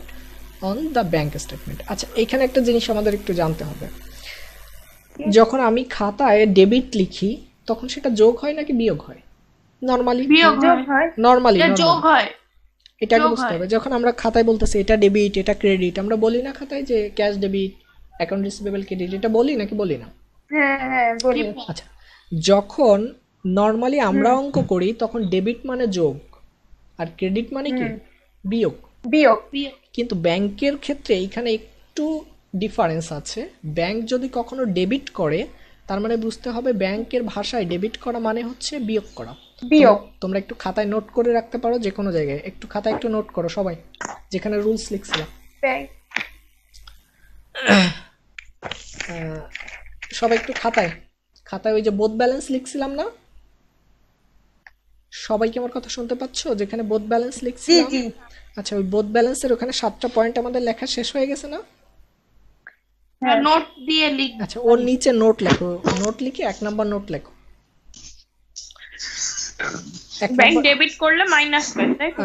Speaker 1: on the bank statement. আচ্ছা এখানে একটা জিনিস আমাদের একটু জানতে হবে, যখন আমি খাতায় ডেবিট লিখি তখন সেটা যোগ হয় নাকি বিয়োগ হয়? নরমালি
Speaker 3: বিয়োগ
Speaker 2: যোগ
Speaker 3: হয়
Speaker 2: হয়।
Speaker 1: নরমালি
Speaker 3: এটা যোগ হয়
Speaker 1: এটাকে
Speaker 3: যোগ
Speaker 1: বুঝতে
Speaker 3: হয়।
Speaker 1: হবে। যখন আমরা খাতায় বলতেছি এটা ডেবিট এটা ক্রেডিট, আমরা বলি না খাতায় যে cash debit, account receivable credit, এটা বলি নাকি বলি না?
Speaker 2: হ্যাঁ হ্যাঁ বলি।
Speaker 1: আচ্ছা যখন নর্মালি আমরা অঙ্ক করি তখন ডেবিট মানে যোগ আর ক্রেডিট মানে কি বিয়োগ।
Speaker 2: বিয়োগ।
Speaker 1: কিন্তু ব্যাংকের ক্ষেত্রে এখানে একটু ডিফারেন্স আছে। ব্যাংক যদি কখনো ডেবিট করে তার মানে বুঝতে হবে ব্যাংকের ভাষায় ডেবিট করা মানে হচ্ছে বিয়োগ করা।
Speaker 2: বিয়োগ।
Speaker 1: তোমরা একটু খাতায় নোট করে রাখতে পারো, যে কোনো জায়গায় একটু খাতায় একটু নোট করো সবাই, যেখানে রুলস লিখছিলাম
Speaker 2: ব্যাংক।
Speaker 1: সবাই একটু খাতায় ওই যে বোথ ব্যালেন্স লিখছিলাম না, সবাই কি আমার কথা শুনতে পাচ্ছ? যেখানে বোথ ব্যালেন্স
Speaker 2: জি
Speaker 1: লিখছিলাম,
Speaker 2: জি।
Speaker 1: আচ্ছা ওই বোথ ব্যালেন্সের ওখানে 7টা পয়েন্ট আমাদের লেখা শেষ হয়ে গেছে না?
Speaker 3: নোট দিয়ে লিখ।
Speaker 1: আচ্ছা ওর নিচে নোট লেখো, নোট লিখে 1 নাম্বার নোট লেখো।
Speaker 3: ব্যাংক ডেবিট করলে মাইনাস পায়, তাই তো?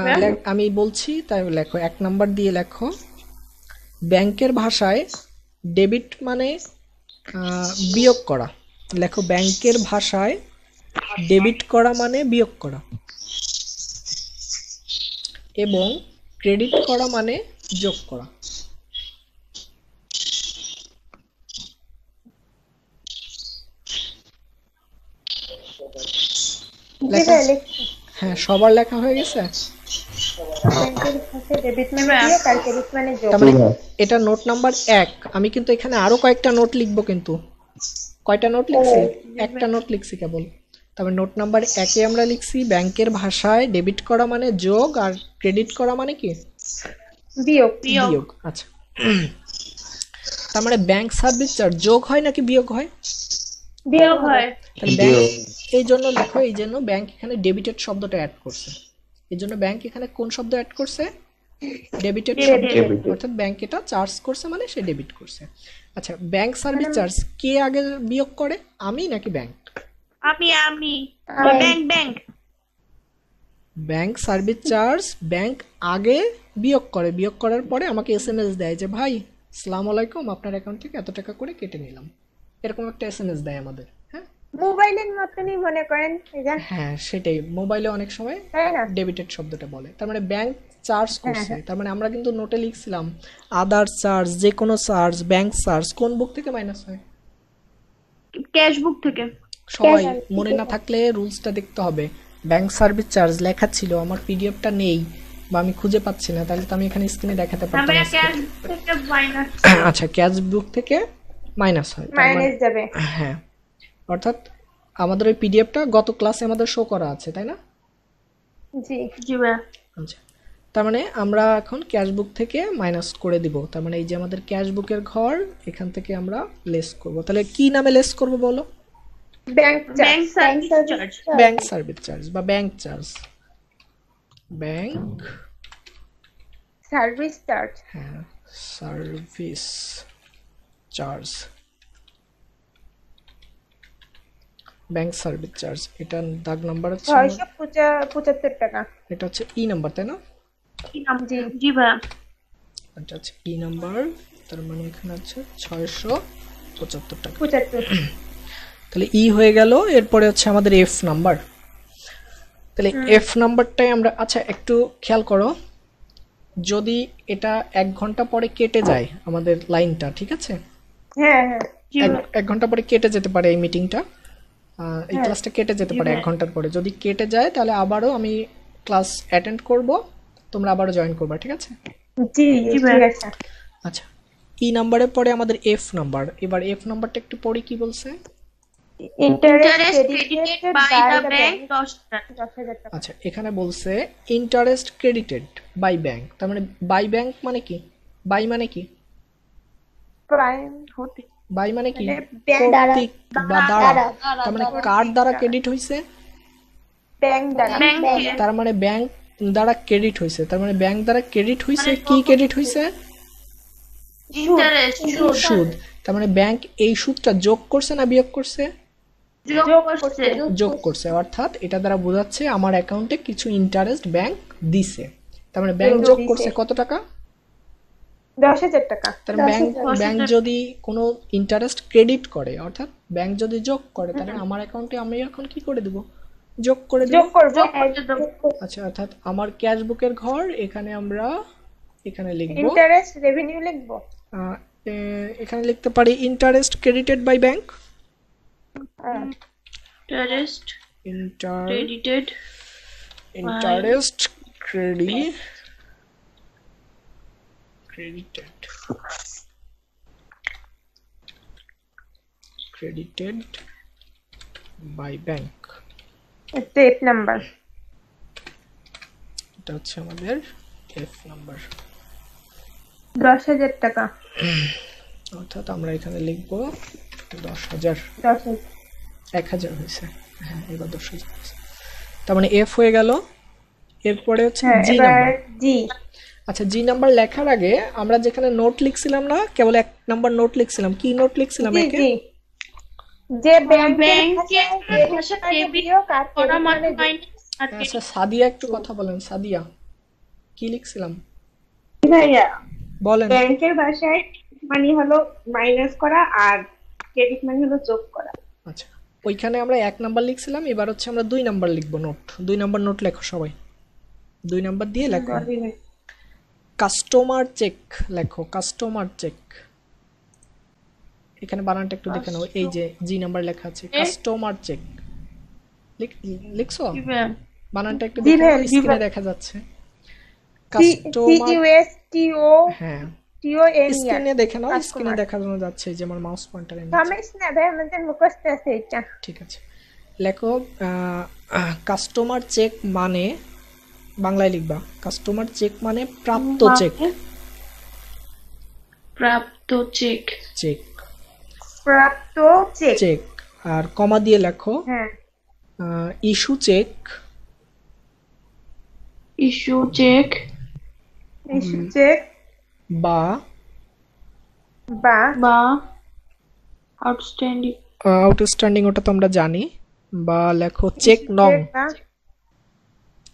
Speaker 1: আমি বলছি তাই লেখো, 1 নাম্বার দিয়ে লেখো ব্যাংকের ভাষায় ডেবিট মানে বিয়োগ করা। লেখো ব্যাংকের ভাষায় ডেবিট করা মানে বিয়োগ করা, এবং ক্রেডিট করা মানে যোগ করা। হ্যাঁ সবার লেখা হয়ে গেছে?
Speaker 2: ডেবিট মানে বিয়োগ আর ক্রেডিট মানে যোগ।
Speaker 1: তার মানে এটা নোট নাম্বার 1। আমি কিন্তু এখানে আরো কয়েকটা নোট লিখবো, কিন্তু কয়টা নোট লিখছি? একটা নোট লিখছি কেবল। তবে নোট নাম্বার 1-এ আমরা লিখছি ব্যাংকের ভাষায় ডেবিট করা মানে যোগ আর ক্রেডিট করা মানে কি
Speaker 2: বিয়োগ।
Speaker 1: বিয়োগ। আচ্ছা তার মানে ব্যাংক সার্ভিস চার্জ যোগ হয় নাকি বিয়োগ হয়?
Speaker 3: বিয়োগ হয়।
Speaker 1: তাহলে ব্যাংক এই জন্য লেখো, এই জন্য ব্যাংক এখানে ডেবিটেড শব্দটা অ্যাড করছে। এই জন্য ব্যাংক এখানে কোন শব্দ অ্যাড করছে? ডেবিটেড শব্দ। অর্থাৎ ব্যাংক এটা চার্জ করছে মানে সে ডেবিট করছে। আচ্ছা ব্যাংক সার্ভিস চার্জ কে আগে বিয়োগ করে, আমি নাকি ব্যাংক?
Speaker 3: আমি bank
Speaker 1: bank service charge bank আগে বিয়োগ করে, বিয়োগ করার পরে আমাকে এসএমএস দেয় যে ভাই আসসালামু আলাইকুম, আপনার অ্যাকাউন্ট থেকে এত টাকা করে কেটে নিলাম, এরকম একটা এসএমএস দেয় আমাদের। হ্যাঁ
Speaker 2: মোবাইলের মতনই মনে করেন এটা।
Speaker 1: হ্যাঁ সেটাই, মোবাইলে অনেক সময়
Speaker 2: তাই না?
Speaker 1: ডেবিটেড শব্দটা বলে। তার মানে ব্যাংক চার্জ করছে। তার মানে আমরা কিন্তু নোটে লিখছিলাম আদার চার্জ, যে কোনো চার্জ, ব্যাংক চার্জ কোন বুক থেকে মাইনাস হয়?
Speaker 3: ক্যাশ বুক থেকে।
Speaker 1: সবাই মনে না থাকলে রুলসটা দেখতে হবে। ব্যাংক সার্ভিস চার্জ লেখা ছিল, আমার পিডিএফটা নেই বা আমি খুঁজে পাচ্ছি না, তাহলে তো আমি এখানে স্ক্রিনে দেখাতে পারতাম।
Speaker 3: ক্যাশ থেকে মাইনাস।
Speaker 1: আচ্ছা ক্যাশ বুক থেকে মাইনাস হয়,
Speaker 2: মাইনাস যাবে।
Speaker 1: হ্যাঁ অর্থাৎ আমাদের ওই পিডিএফটা গত ক্লাসে আমাদের শো করা আছে, তাই না?
Speaker 2: জি
Speaker 3: জি ভাই।
Speaker 1: আচ্ছা তার মানে আমরা এখন ক্যাশ বুক থেকে মাইনাস করে দিব। তার মানে এই যে আমাদের ক্যাশ বুকের ঘর, এখান থেকে আমরা লেস করব। তাহলে কি নামে লেস করব বলো?
Speaker 2: Bank
Speaker 3: service charge.
Speaker 1: Bank service charge বা bank charge. Bank
Speaker 2: service charge.
Speaker 1: হ্যাঁ service charge, bank service charge. এটা দাগ নাম্বার হচ্ছে
Speaker 2: 675 টাকা।
Speaker 1: এটা হচ্ছে ই নাম্বার, তাই না?
Speaker 3: জি ভাই।
Speaker 1: এটা হচ্ছে ই নাম্বার, তার মানে এখানে আছে 675 টাকা।
Speaker 2: 75।
Speaker 1: তাহলে ই হয়ে গেল। এরপরে হচ্ছে আমাদের এফ নাম্বার। তাহলে এফ নাম্বারটাই আমরা, আচ্ছা একটু খেয়াল করো, যদি এটা 1 ঘন্টা পরে কেটে যায় আমাদের লাইনটা, ঠিক আছে?
Speaker 2: হ্যাঁ হ্যাঁ।
Speaker 1: 1 ঘন্টা পরে কেটে যেতে পারে এই মিটিংটা, এই ক্লাসটা কেটে যেতে পারে 1 ঘন্টার পরে। যদি কেটে যায় তাহলে আবারও আমি ক্লাস অ্যাটেন্ড করব, তোমরা আবারও জয়েন করবে, ঠিক আছে?
Speaker 2: জি ঠিক আছে।
Speaker 1: আচ্ছা ই নাম্বারের পরে আমাদের এফ নাম্বার। এবার এফ নাম্বারটা একটু পড়ি, কি বলছে?
Speaker 3: Interest credited by the bank
Speaker 2: 10,000 টাকা।
Speaker 1: আচ্ছা এখানে বলছে ইন্টারেস্ট ক্রেডিটেড বাই ব্যাংক। তার মানে বাই ব্যাংক মানে কি? বাই মানে কি?
Speaker 2: প্রাইম
Speaker 3: হতে।
Speaker 1: বাই মানে কি?
Speaker 2: ব্যাংক
Speaker 1: কর্তৃক বা দ্বারা। তার মানে কার দ্বারা ক্রেডিট হইছে?
Speaker 2: ব্যাংক দ্বারা।
Speaker 1: তার মানে ব্যাংক দ্বারা ক্রেডিট হইছে। তার মানে ব্যাংক দ্বারা ক্রেডিট হইছে, কি ক্রেডিট হইছে?
Speaker 3: ইন্টারেস্ট
Speaker 1: সুদ। তার মানে ব্যাংক এই সুদটা যোগ করছে না বিয়োগ করছে?
Speaker 3: যোগ করছে।
Speaker 1: যোগ করছে। অর্থাৎ এটা দ্বারা বোঝাচ্ছে আমার অ্যাকাউন্টে কিছু ইন্টারেস্ট ব্যাংক দিছে। তার মানে ব্যাংক যোগ করছে কত টাকা?
Speaker 2: 10,000 টাকা।
Speaker 1: তার ব্যাংক যদি কোনো ইন্টারেস্ট ক্রেডিট করে, অর্থাৎ ব্যাংক যদি যোগ করে, তাহলে আমার অ্যাকাউন্টে আমি এখন কি করে দেব? যোগ করে দেব।
Speaker 2: যোগ করব।
Speaker 1: আচ্ছা অর্থাৎ আমার ক্যাশ বুকের ঘর, এখানে আমরা এখানে লিখব
Speaker 2: ইন্টারেস্ট রেভিনিউ লিখব।
Speaker 1: এখানে লিখতে পারি interest credited by bank.
Speaker 3: credited
Speaker 1: interest credited by bank.
Speaker 2: Step number
Speaker 1: এটা হচ্ছে আমাদের এফ নাম্বার,
Speaker 2: 10,000 টাকা।
Speaker 1: অর্থাৎ আমরা এখানে লিখব 10,000।
Speaker 2: 10,000
Speaker 1: 1000 হয়েছে, হ্যাঁ এবার 10,000 হয়েছে। তার মানে এফ হয়ে গেল। এরপরে হচ্ছে
Speaker 2: হ্যাঁ,
Speaker 1: জি
Speaker 2: এবার
Speaker 1: নাম্বার।
Speaker 2: জি।
Speaker 1: আচ্ছা, জি নাম্বার লেখার আগে আমরা যেখানে নোট লিখছিলাম না, কেবল এক নাম্বার নোট লিখছিলাম, কি নোট লিখছিলাম
Speaker 2: জি
Speaker 1: একে?
Speaker 2: জি যে ব্যাংকের
Speaker 3: ব্যাংকের
Speaker 2: ভাষায়
Speaker 3: ভাষায়
Speaker 2: ডেবিট বিয়োগ আর
Speaker 3: করা
Speaker 2: ক্রেডিট
Speaker 3: মানে
Speaker 2: মানে
Speaker 3: মাইনাস আর
Speaker 1: আচ্ছা সাদিয়া একটু কথা বলেন। সাদিয়া কি লিখছিলাম
Speaker 2: ভাইয়া
Speaker 1: বলেন।
Speaker 2: ব্যাংকের ভাষায় মানে হলো মাইনাস করা আর ক্রেডিট মানে হলো যোগ করা।
Speaker 1: আচ্ছা, ওইখানে আমরা এক নাম্বার লিখছিলাম, এবার হচ্ছে আমরা 2 নাম্বার লিখবো নোট। 2 নাম্বার নোট লেখো সবাই, 2 নাম্বার দিয়ে লেখো কাস্টমার চেক। লেখো কাস্টমার চেক। এখানে বানানটা একটু দেখে নাও, এই যে জি নাম্বার লেখা আছে কাস্টমার চেক। লিখছো? বানানটা একটু দেখে নাও, স্ক্রিনে দেখা যাচ্ছে কাস্টমার।
Speaker 2: CUSTO
Speaker 1: হ্যাঁ
Speaker 2: TON
Speaker 1: স্ক্রিনে দেখে নাও, স্ক্রিনে দেখানো যাচ্ছে, এই যে আমার মাউস পয়েন্টার এনে
Speaker 2: সমস্যা না ভাই, আমাদের মুখস্থ আছে এটা।
Speaker 1: ঠিক আছে, লেখো কাস্টমার চেক মানে, বাংলায় লিখবা কাস্টমার চেক মানে প্রাপ্ত চেক।
Speaker 3: প্রাপ্ত চেক।
Speaker 1: চেক
Speaker 2: প্রাপ্ত চেক।
Speaker 1: চেক আর কমা দিয়ে লেখো
Speaker 2: হ্যাঁ
Speaker 1: issue cheque.
Speaker 3: Issue cheque
Speaker 2: issue cheque
Speaker 1: বা
Speaker 2: বা
Speaker 3: আউটস্ট্যান্ডিং।
Speaker 1: আউটস্ট্যান্ডিং ওটা তো আমরা জানি। বা লেখো চেক নং।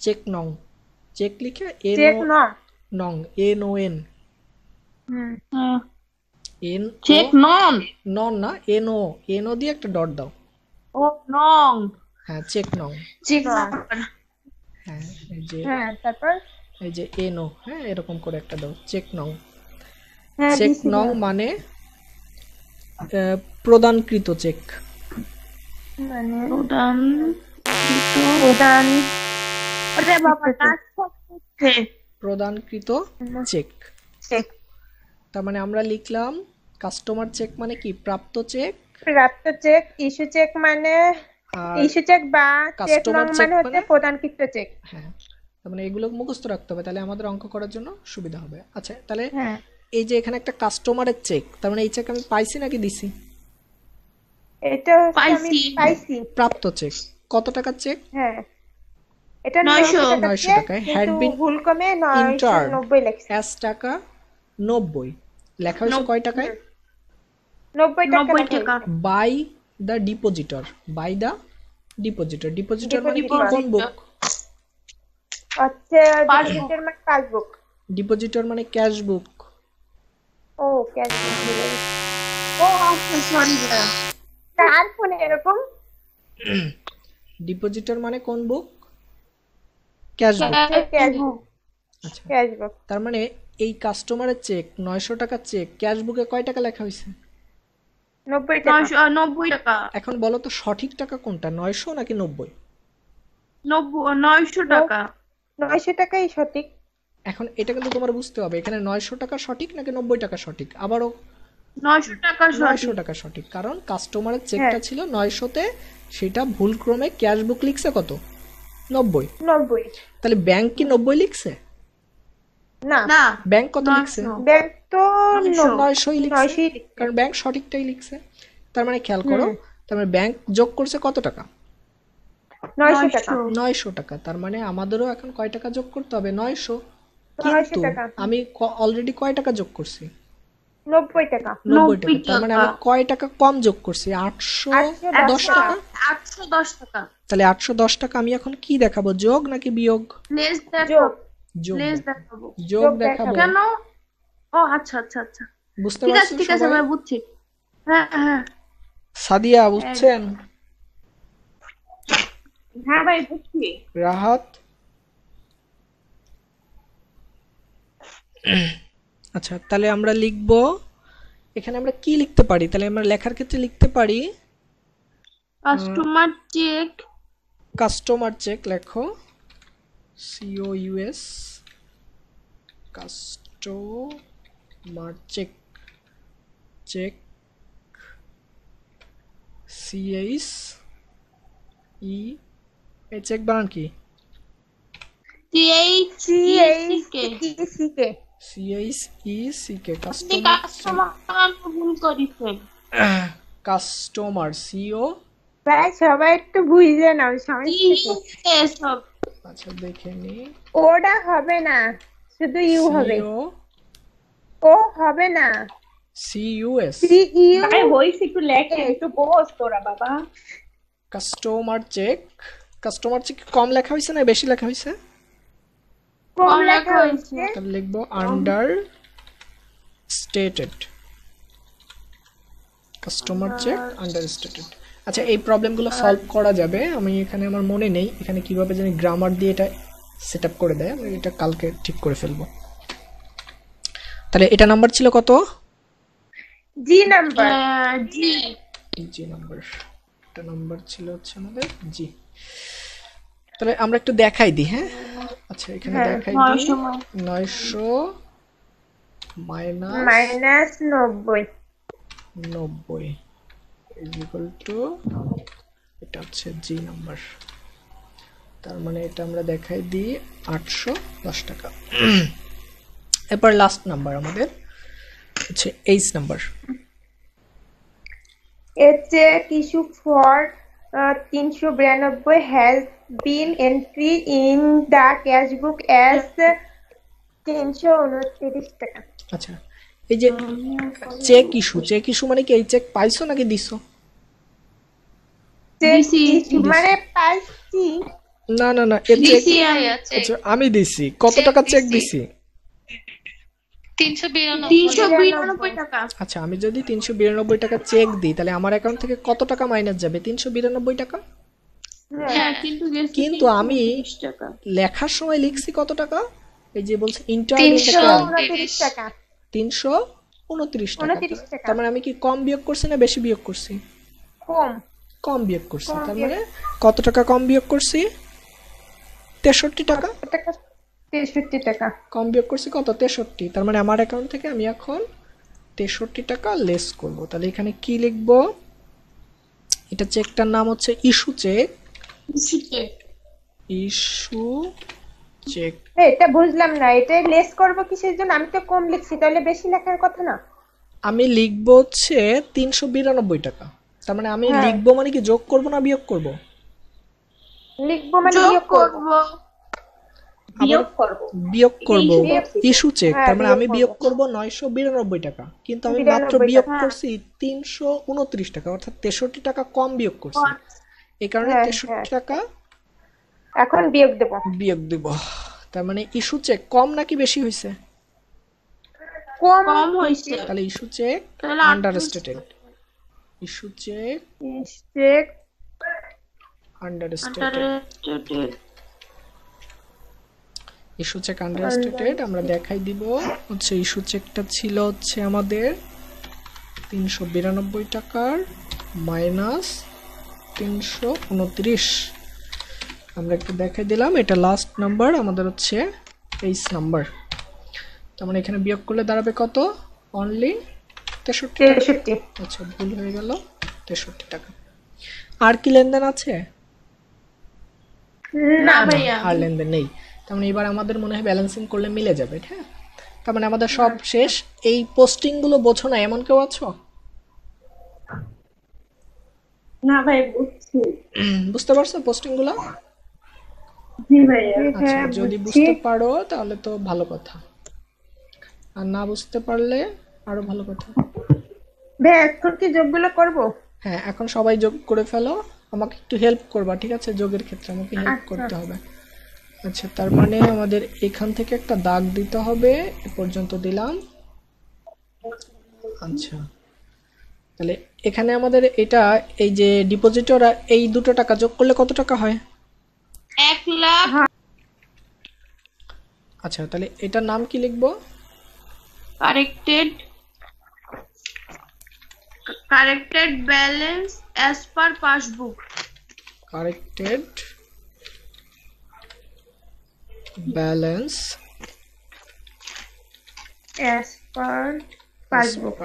Speaker 1: চেক নং, চেক লিখে
Speaker 2: চেক
Speaker 1: নং NON। এন
Speaker 3: চেক নন।
Speaker 1: নন না, NO দিয়ে একটা ডট দাও।
Speaker 3: ও নং।
Speaker 1: হ্যাঁ চেক নং।
Speaker 3: চেক
Speaker 1: হ্যাঁ এই যে
Speaker 2: হ্যাঁ তারপর
Speaker 1: এই যে NO, হ্যাঁ এরকম করে একটা দাও চেক নং।
Speaker 2: হ্যাঁ
Speaker 1: চেক
Speaker 2: দিছি
Speaker 1: নং মানে প্রদানকৃত চেক।
Speaker 2: মানে
Speaker 3: প্রদান
Speaker 2: প্রদান
Speaker 3: আরে বাবা কাজ করতে।
Speaker 1: প্রদানকৃত চেক।
Speaker 2: চেক।
Speaker 1: তার মানে আমরা লিখলাম কাস্টমার চেক মানে কি প্রাপ্ত চেক,
Speaker 2: প্রাপ্ত চেক। ইস্যু চেক মানে
Speaker 1: আর
Speaker 2: ইস্যু চেক বা চেক
Speaker 1: Customer
Speaker 2: নং
Speaker 1: check
Speaker 2: মানে হচ্ছে
Speaker 1: মানে?
Speaker 2: প্রদানকৃত চেক।
Speaker 1: হ্যাঁ তার মানে এগুলো মুখস্থ রাখতে হবে, তাহলে আমাদের অঙ্ক করার জন্য সুবিধা হবে। আচ্ছা তাহলে
Speaker 2: হ্যাঁ
Speaker 1: এই যে এখানে একটা কাস্টমারের চেক, তার মানে এই চেক আমি পাইছি নাকি দিছি?
Speaker 2: এটা হচ্ছে আমি পাইছি।
Speaker 1: প্রাপ্ত চেক কত টাকার চেক?
Speaker 2: হ্যাঁ এটা
Speaker 3: 900
Speaker 1: 900 টাকায় had
Speaker 2: কিন্তু
Speaker 1: been
Speaker 2: ভুল কমে
Speaker 1: entered
Speaker 2: 990 লেখছে।
Speaker 1: as টাকা 90 লেখা হয়েছে কয় টাকায়?
Speaker 2: 90 টাকা
Speaker 3: 90
Speaker 2: লেখা
Speaker 3: টাকা।
Speaker 2: হয়েছে।
Speaker 1: By the depositor. By the depositor. Depositor মানে কি?
Speaker 2: Depositor।
Speaker 1: কোন বুক?
Speaker 2: হচ্ছে
Speaker 3: Passbook।
Speaker 2: ডিপোজিটের মানে পাসবুক।
Speaker 1: ডিপোজিটর মানে ক্যাশ বুক।
Speaker 2: ও ক্যাশ বুক বলে।
Speaker 3: ও আচ্ছা সরি ভাইয়া।
Speaker 2: কার ফোনে এরকম?
Speaker 1: ডিপোজিটর মানে কোন বুক? ক্যাশ বুক।
Speaker 2: ক্যাশ
Speaker 3: বুক।
Speaker 1: আচ্ছা
Speaker 2: ক্যাশ বুক।
Speaker 1: তার মানে এই কাস্টমারের চেক 900 টাকার চেক ক্যাশ বুকে কয় টাকা লেখা হয়েছে?
Speaker 2: 90 টাকা।
Speaker 3: 90 টাকা।
Speaker 1: এখন বলো তো সঠিক টাকা কোনটা, 900 নাকি 90?
Speaker 3: 900 টাকা।
Speaker 2: 900 টাকাই সঠিক।
Speaker 1: এখন এটা কিন্তু তোমার বুঝতে হবে এখানে 900 টাকা সঠিক নাকি 90 টাকা সঠিক। আবারও
Speaker 3: 900 টাকা
Speaker 1: 900 টাকা সঠিক, কারণ কাস্টমারের চেকটা
Speaker 2: হ্যাঁ।
Speaker 1: ছিল 900-তে, সেটা ভুলক্রমে ক্যাশ বুক লিখছে কত? 90।
Speaker 2: 90
Speaker 1: তাহলে ব্যাংক কি 90 লিখছে?
Speaker 2: না
Speaker 3: না
Speaker 1: ব্যাংক কত লিখছে?
Speaker 2: ব্যাংক তো
Speaker 1: 900ই লিখছে,
Speaker 2: 900 লিখছে।
Speaker 1: কারণ ব্যাংক সঠিকটাই লিখছে। তার মানে খেয়াল করো, তার মানে ব্যাংক যোগ করছে কত টাকা?
Speaker 2: 900 টাকা।
Speaker 1: 900 টাকা। তার মানে আমাদেরও এখন কয় টাকা যোগ করতে হবে? 900।
Speaker 2: 900
Speaker 1: কিন্তু
Speaker 2: টাকা।
Speaker 1: আমি অলরেডি কয় টাকা যোগ করছি?
Speaker 2: 90 টাকা।
Speaker 1: 90 টাকা। তার মানে আমি কয় টাকা কম যোগ করছি? 810 টাকা।
Speaker 3: 810 টাকা।
Speaker 1: তাহলে 810 টাকা আমি এখন কি দেখাবো, যোগ নাকি বিয়োগ?
Speaker 3: লেস
Speaker 2: যোগ।
Speaker 1: যোগ
Speaker 3: লেস
Speaker 1: দেখাবো।
Speaker 3: দেখাবো।
Speaker 1: যোগ
Speaker 2: যোগ
Speaker 1: দেখাবো।
Speaker 3: কেন? ও আচ্ছা আচ্ছা আচ্ছা
Speaker 1: বুঝতে
Speaker 3: ঠিক আছে
Speaker 1: পারছেন
Speaker 3: ঠিক আছে
Speaker 1: সবাই?
Speaker 3: ভাই বুঝছি। হ্যাঁ হ্যাঁ
Speaker 1: সাদিয়া বুঝছেন?
Speaker 2: হ্যাঁ ভাই বুঝছি।
Speaker 1: রাহাত? আচ্ছা তাহলে আমরা লিখব, এখানে আমরা কি লিখতে পারি? তাহলে আমরা লেখার ক্ষেত্রে লিখতে পারি
Speaker 3: কাস্টমার চেক
Speaker 1: কাস্টমার চেক লেখো, COUS, customer cheque, cheque CHE, এই চেক বানান কি?
Speaker 3: CHECK
Speaker 1: CHECK,
Speaker 3: আপনি
Speaker 1: কাস্টমার
Speaker 3: কাস্টমার ভুল করেছেন।
Speaker 1: Customer CO।
Speaker 2: ভাই সবাই একটু বুঝে নাও সমস্যা কি?
Speaker 3: CUS হবে।
Speaker 1: আচ্ছা দেখে নি,
Speaker 2: ওটা হবে না, শুধু ইউ হবে।
Speaker 1: CO
Speaker 2: ও হবে না,
Speaker 1: CUS,
Speaker 2: CU
Speaker 6: ভাই হইছে, একটু লেখে, একটু বস তোরা বাবা।
Speaker 1: Customer cheque. কাস্টমার চেক কম লেখা হয়েছে না বেশি লেখা হয়েছে?
Speaker 2: কম লেখা হয়েছে।
Speaker 1: তাহলে লিখবো understated, customer cheque understated. আচ্ছা এই প্রবলেমগুলো সলভ করা যাবে, আমি এখানে আমার মনে নেই এখানে কিভাবে জানি গ্রামার দিয়ে এটা সেট আপ করে দেয়, আমি এটা কালকে ঠিক করে ফেলবো। তাহলে এটা নাম্বার ছিল কত?
Speaker 2: G number.
Speaker 3: জি
Speaker 1: জি নাম্বার, এটা নাম্বার ছিল হচ্ছে আমাদের জি। তাহলে আমরা একটু দেখাই দিই। হ্যাঁ আচ্ছা এখানে দেখাই দিই, 900 minus
Speaker 2: minus 90
Speaker 1: 90 is equal to, এটা হচ্ছে জি নাম্বার। তার মানে এটা আমরা দেখাই দিই 810 টাকা। এরপর লাস্ট নাম্বার আমাদের হচ্ছে এইচ নাম্বার।
Speaker 2: এর check issue for 392 has been entry in the cash book as 329 টাকা।
Speaker 1: আচ্ছা এই যে চেক ইস্যু, চেক ইস্যু মানে কি এই চেক পাইছো নাকি দিছো?
Speaker 2: চেক
Speaker 3: দিছি,
Speaker 2: ইস্যু মানে পাইছি।
Speaker 1: না না না এই চেক,
Speaker 3: DCI
Speaker 1: আচ্ছা আমি দিছি, কত টাকা চেক দিছি?
Speaker 3: 392 টাকা।
Speaker 1: আচ্ছা আমি যদি 392 টাকা চেক দিই তাহলে আমার অ্যাকাউন্ট থেকে কত টাকা মাইনাস যাবে? 392 টাকা।
Speaker 3: হ্যাঁ কিন্তু
Speaker 1: কিন্তু আমি
Speaker 3: 330 টাকা।
Speaker 1: লেখার সময় লিখছি কত টাকা? এই যে বলছে ইন্টার
Speaker 2: 329 টাকা।
Speaker 1: 329 টাকা।
Speaker 2: 29 টাকা।
Speaker 1: তার মানে আমি কি কম বিয়োগ করছি না বেশি বিয়োগ করছি?
Speaker 2: কম।
Speaker 1: কম বিয়োগ করছি। তার মানে কত টাকা কম বিয়োগ করছি? 63 টাকা।
Speaker 2: টাকা 63 টাকা।
Speaker 1: কম বিয়োগ করছি কত? 63। তার মানে আমার অ্যাকাউন্ট থেকে আমি এখন 63 টাকা লেস করব। তাহলে এখানে কি লিখব? এটা চেকটার নাম হচ্ছে ইস্যু চেক। Issue check.
Speaker 2: এটা বুঝলাম না, এটা লেস করব কিসের জন্য? আমি তো কম লিখছি, তাহলে বেশি লেখার কথা না।
Speaker 1: আমি লিখব হচ্ছে 392 টাকা। তার মানে আমি লিখবো মানে কি যোগ করব না বিয়োগ করব?
Speaker 2: লিখবো মানে
Speaker 3: যোগ
Speaker 2: বিয়োগ করব।
Speaker 3: করব।
Speaker 6: বিয়োগ করবো।
Speaker 1: বিয়োগ করব
Speaker 2: বিয়োগ।
Speaker 1: Issue cheque.
Speaker 2: হ্যাঁ,
Speaker 1: তার মানে
Speaker 2: বিয়োগ
Speaker 1: আমি
Speaker 2: করব।
Speaker 1: বিয়োগ করব 992 টাকা, কিন্তু আমি মাত্র
Speaker 2: 92
Speaker 1: বিয়োগ
Speaker 2: টাকা।
Speaker 1: করছি 329 টাকা, অর্থাৎ 63 টাকা কম বিয়োগ করছি। এই কারণে
Speaker 2: হ্যাঁ,
Speaker 1: 63 টাকা
Speaker 2: এখন বিয়োগ দেব।
Speaker 1: বিয়োগ দিব। তার মানে ইস্যু চেক কম নাকি বেশি হয়েছে?
Speaker 2: কম
Speaker 3: কম হয়েছে।
Speaker 1: তাহলে ইস্যু চেক
Speaker 3: তাহলে
Speaker 1: understated, issue check
Speaker 2: check
Speaker 1: understated,
Speaker 3: understanded.
Speaker 1: Issue check understated. আমরা দেখাই দিব হচ্ছে ইস্যু চেকটা ছিল হচ্ছে আমাদের 392 টাকার মাইনাস 329। আমরা একটু দেখাই দিলাম, এটা লাস্ট নাম্বার আমাদের হচ্ছে এইচ নাম্বার। তার মানে এখানে বিয়োগ করলে দাঁড়াবে কত? অনলি 63 টাকা।
Speaker 2: 63।
Speaker 1: আচ্ছা ভুল হয়ে গেল, 63 টাকা। আর কি লেনদেন আছে?
Speaker 3: না ভাইয়া।
Speaker 1: আর লেনদেন নেই। তার মানে এবার আমাদের মনে হয় ব্যালেন্সিং করলে মিলে যাবে। হ্যাঁ তার মানে আমাদের সব শেষ। এই পোস্টিং গুলো বোঝো না এমন কেউ আছো?
Speaker 6: না ভাই বুঝছি।
Speaker 1: বুঝতে পারছো পোস্টিং গুলো?
Speaker 6: জি ভাইয়া।
Speaker 1: আচ্ছা যদি বুঝতে পারো তাহলে তো ভালো কথা, আর না বুঝতে পারলে আরো ভালো কথা।
Speaker 2: ভাই এখন কি যোগগুলো করব?
Speaker 1: হ্যাঁ এখন সবাই যোগ করে ফেলো, আমাকে একটু হেল্প করবা ঠিক আছে? যোগের ক্ষেত্রে আমাকে হেল্প করতে হবে। আচ্ছা তার মানে আমাদের এখান থেকে একটা দাগ দিতে হবে, এ পর্যন্ত দিলাম। আচ্ছা তাহলে এখানে আমাদের এটা এই যে ডিপোজিটর এই দুটো টাকা যোগ করলে কত টাকা হয়?
Speaker 3: 1 লাখ।
Speaker 1: আচ্ছা তাহলে এটার নাম কি লিখবো?
Speaker 3: Corrected balance as per passbook.
Speaker 1: Corrected balance
Speaker 2: as per passbook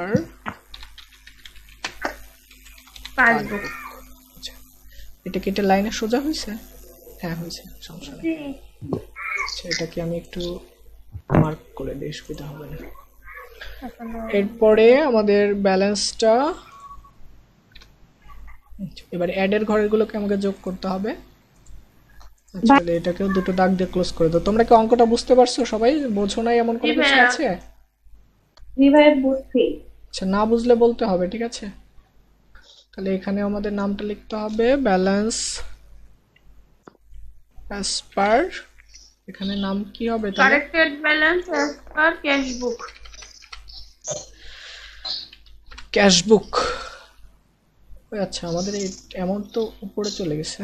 Speaker 2: passbook
Speaker 1: আচ্ছা, এটা কি এটা লাইনে সোজা হয়েছে? হ্যাঁ হয়েছে, সমস্যা নেই। আচ্ছা, এটাকে আমি একটু মার্ক করে দিই, সুবিধা হবে না। এরপরে আমাদের ব্যালেন্সটা, এবারে অ্যাডের ঘরেরগুলোকে আমাকে যোগ করতে হবে। আচ্ছা, তাহলে এটাকেও দুটো দাগ দিয়ে ক্লোজ করে দাও। তোমরা কি অঙ্কটা বুঝতে পারছো সবাই? বোঝো নাই এমন কোনো কিছু আছে?
Speaker 6: জি ভাই বুঝছি।
Speaker 1: আচ্ছা, না বুঝলে বলতে হবে, ঠিক আছে? তাহলে এখানে আমাদের নামটা লিখতে হবে ব্যালেন্স অ্যাজ পার, এখানে নাম কি হবে তাহলে?
Speaker 3: Corrected balance as per cash বুক।
Speaker 1: ক্যাশ বুক। আচ্ছা, আমাদের এই অ্যামাউন্ট তো উপরে চলে গেছে।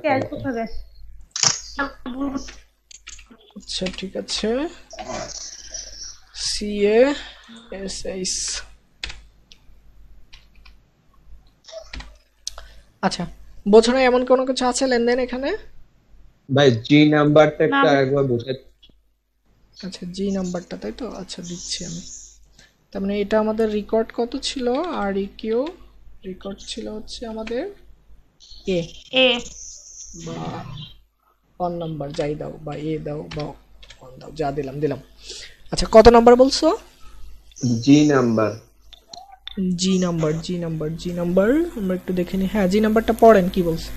Speaker 2: passbook হবে
Speaker 1: আচ্ছা, ঠিক আছে। CASS। আচ্ছা, বোঝো না এমন কোনো কিছু আছে লেনদেন এখানে?
Speaker 4: ভাই জি নাম্বারটা একটু আরেকবার বোঝাই।
Speaker 1: আচ্ছা, জি নাম্বারটা, তাই তো? আচ্ছা, দিচ্ছি আমি। তার মানে এটা আমাদের রেকর্ড কত ছিল? আর কিউ রেকর্ড ছিল হচ্ছে আমাদের এ
Speaker 3: এ
Speaker 1: বা 1 নাম্বার, যাই দাও, বা এ দাও বা 1 দাও, যা দিলাম দিলাম। আচ্ছা, কত নাম্বার বলছো?
Speaker 4: G number.
Speaker 1: G number, G number, G number আমরা একটু দেখে নিই। হ্যাঁ, জি নাম্বারটা পড়েন, কি বলছে?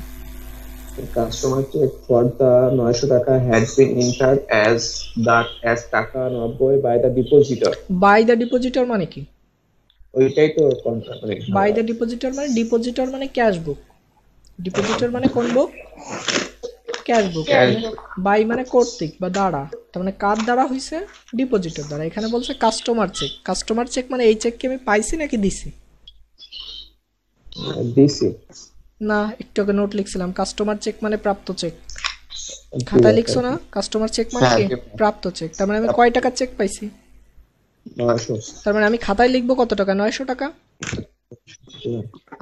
Speaker 4: কাস্টমার চেক ফর দ্য 900 টাকা হ্যাড বিন এন্টার্ড অ্যাজ টাকা 90 by the depositor.
Speaker 1: By the depositor মানে কি?
Speaker 4: ওইটাই তো মানে
Speaker 1: বাই দ্য ডিপোজিটর মানে ক্যাশ বুক, ডিপোজিটর মানে কোন বুক? Cash book. বাই মানে কর্তৃক বা দ্বারা, তার মানে কার দ্বারা হইছে? ডিপোজিটর দ্বারা। এখানে বলছে কাস্টমার চেক। কাস্টমার চেক মানে এই চেক কি আমি পাইছি নাকি দিছি?
Speaker 4: দিছি।
Speaker 1: না, একটু আগে নোট লিখছিলাম কাস্টমার চেক মানে প্রাপ্ত চেক। খাতায় লিখছো না কাস্টমার চেক মানে কি? প্রাপ্ত চেক। তার মানে আমি কয় টাকার চেক পাইছি?
Speaker 4: 900।
Speaker 1: তার মানে আমি খাতায় লিখবো কত টাকা? 900 টাকা।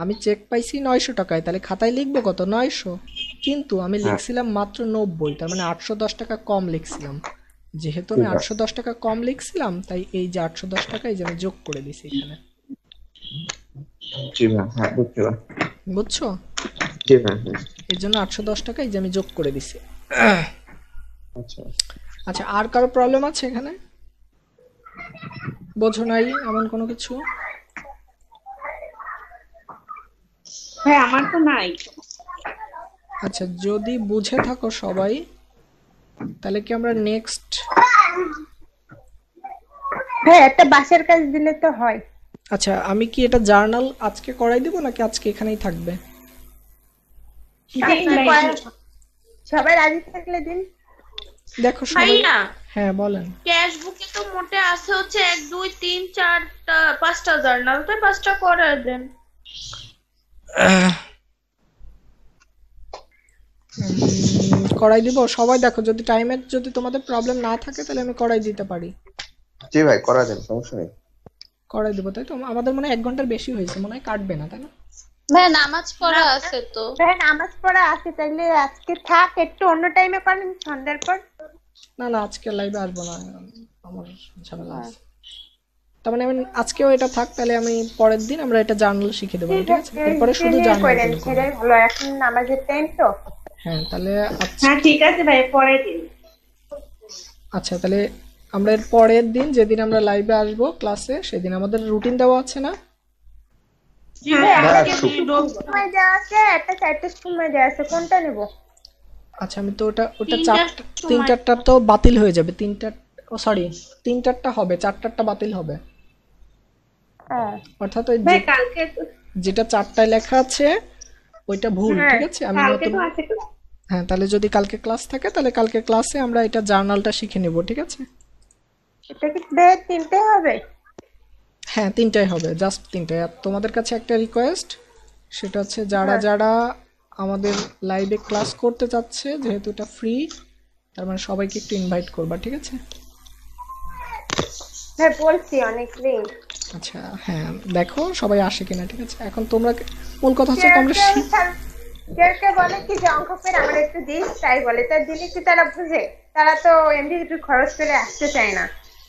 Speaker 1: আমি চেক পাইছি 900 টাকায়, তাহলে খাতায় লিখবো কত? 900। কিন্তু আমি লিখছিলাম মাত্র 90, তার মানে 810 টাকা কম লিখছিলাম। যেহেতু আমি 810 টাকা কম লিখছিলাম, তাই এই যে 810 টাকা এই যে আমি যোগ করে দিছি এখানে।
Speaker 4: জি ভাই, হ্যাঁ বুঝছি ভাই।
Speaker 1: বুঝছো?
Speaker 4: জি ভাই।
Speaker 1: এর জন্য 810 টাকা এই যে আমি যোগ করে দিছি।
Speaker 4: আচ্ছা
Speaker 1: আচ্ছা, আর কারো প্রবলেম আছে এখানে? বোঝো নাই এমন কোনো কিছু?
Speaker 6: ভাই আমার তো নাই।
Speaker 1: আচ্ছা, যদি বুঝে থাকো সবাই, তাহলে কি আমরা নেক্সট
Speaker 2: ভাই একটা বাসার কাজ দিলে তো হয়।
Speaker 1: আচ্ছা, আমি কি এটা জার্নাল আজকে করাই দিব নাকি আজকে এখানেই থাকবে?
Speaker 2: সবাই রাজি থাকলে দিন।
Speaker 1: দেখো সবাই।
Speaker 3: ভাইয়া,
Speaker 1: হ্যাঁ বলেন।
Speaker 3: ক্যাশ বুকে তো মোটে আছে হচ্ছে 1 2 3 4টা 5টা জার্নাল, তো 5টা করে দেন।
Speaker 1: করাই দিব সবাই। দেখো, যদি টাইমের যদি তোমাদের প্রবলেম না থাকে তাহলে আমি করাই দিতে পারি।
Speaker 4: জি ভাই, করা দেন, সমস্যা নেই।
Speaker 1: করাই দিব, তাই তো? আমাদের মনে হয় 1 ঘন্টার বেশি হয়েছে, মনে হয় কাটবে না, তাই না?
Speaker 5: ভাই নামাজ পড়া আছে তো।
Speaker 2: ভাই নামাজ পড়া আছে, তাইলে আজকে থাক, একটু অন্য টাইমে করেন সন্ধ্যার পর।
Speaker 1: না না, আজকে লাইভে আসবো না, আমার ঝামেলা আছে। তার মানে আমি আজকেও এটা থাক, তাহলে আমি পরের দিন আমরা এটা জার্নাল শিখে দেবো, ঠিক আছে? এরপরে শুধু জার্নাল
Speaker 2: করেন, সেটাই ভালো। এখন নামাজের টাইম তো।
Speaker 1: হ্যাঁ, তাহলে
Speaker 6: হ্যাঁ ঠিক আছে ভাই, পরে দিন।
Speaker 1: আচ্ছা, তাহলে আমরা এর পরের দিন যেদিন আমরা লাইভে আসবো ক্লাসে, সেদিন আমাদের রুটিন দেওয়া আছে না?
Speaker 3: জি ভাই, আজকে
Speaker 2: সময় দেওয়া আছে, একটা 4টার সময় দেওয়া আছে, কোনটা নেব?
Speaker 1: আচ্ছা, আমি তো ওটা 3-4টা তো বাতিল হয়ে যাবে। 3টা, ও সরি, 3-4টা হবে, 4টা বাতিল হবে। অর্থাৎ ওই
Speaker 6: ভাই কালকে তো
Speaker 1: যেটা 4টায় লেখা আছে ওইটা ভুল, ঠিক আছে? আমি
Speaker 6: কালকে
Speaker 1: নতুন,
Speaker 6: তো আছে ক্লাস।
Speaker 1: হ্যাঁ, তাহলে যদি কালকে ক্লাস থাকে তাহলে কালকে ক্লাসে আমরা এটা জার্নালটা শিখে নেব, ঠিক আছে?
Speaker 2: এটা কি বেড 3টে হবে?
Speaker 1: হ্যাঁ, 3টাই হবে, জাস্ট 3টাই। আর তোমাদের কাছে একটা রিকোয়েস্ট, সেটা হচ্ছে যারা যারা আমাদের লাইভে ক্লাস করতে চাচ্ছে, যেহেতু এটা ফ্রি, তার মানে সবাইকে একটু ইনভাইট করবা, ঠিক আছে?
Speaker 2: হ্যাঁ বলছি অনেকদিন।
Speaker 1: আচ্ছা হ্যাঁ দেখো সবাই আসে কিনা, ঠিক আছে। এখন তোমরা মূল কথা হচ্ছে
Speaker 2: কেউ
Speaker 1: তোমরা
Speaker 2: কেউ কেউ কেউ বলে কি যে অঙ্ক করে আমার একটু দিস, তাই বলে, তার দিলে কি তারা বুঝে? তারা তো এমনি একটু খরচ করে আসতে চায় না,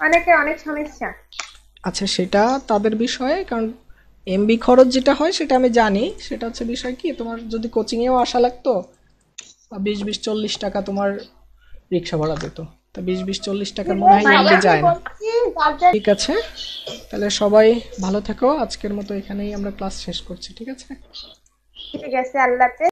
Speaker 2: অনেকে অনেক সমস্যা।
Speaker 1: আচ্ছা সেটা তাদের বিষয়ে, কারণ এমবি খরচ যেটা হয় সেটা আমি জানি। সেটা হচ্ছে বিষয় কি, তোমার যদি কোচিংয়েও আসা লাগতো 20-40 টাকা তোমার রিক্সা ভাড়া দিত, তা 20-40 টাকা মনে হয় এমবি যায় না। ঠিক আছে, তাহলে সবাই ভালো থেকো। আজকের মতো এখানেই আমরা ক্লাস শেষ করছি, ঠিক আছে।
Speaker 2: ঠিক আছে, আল্লাহ হাফেজ।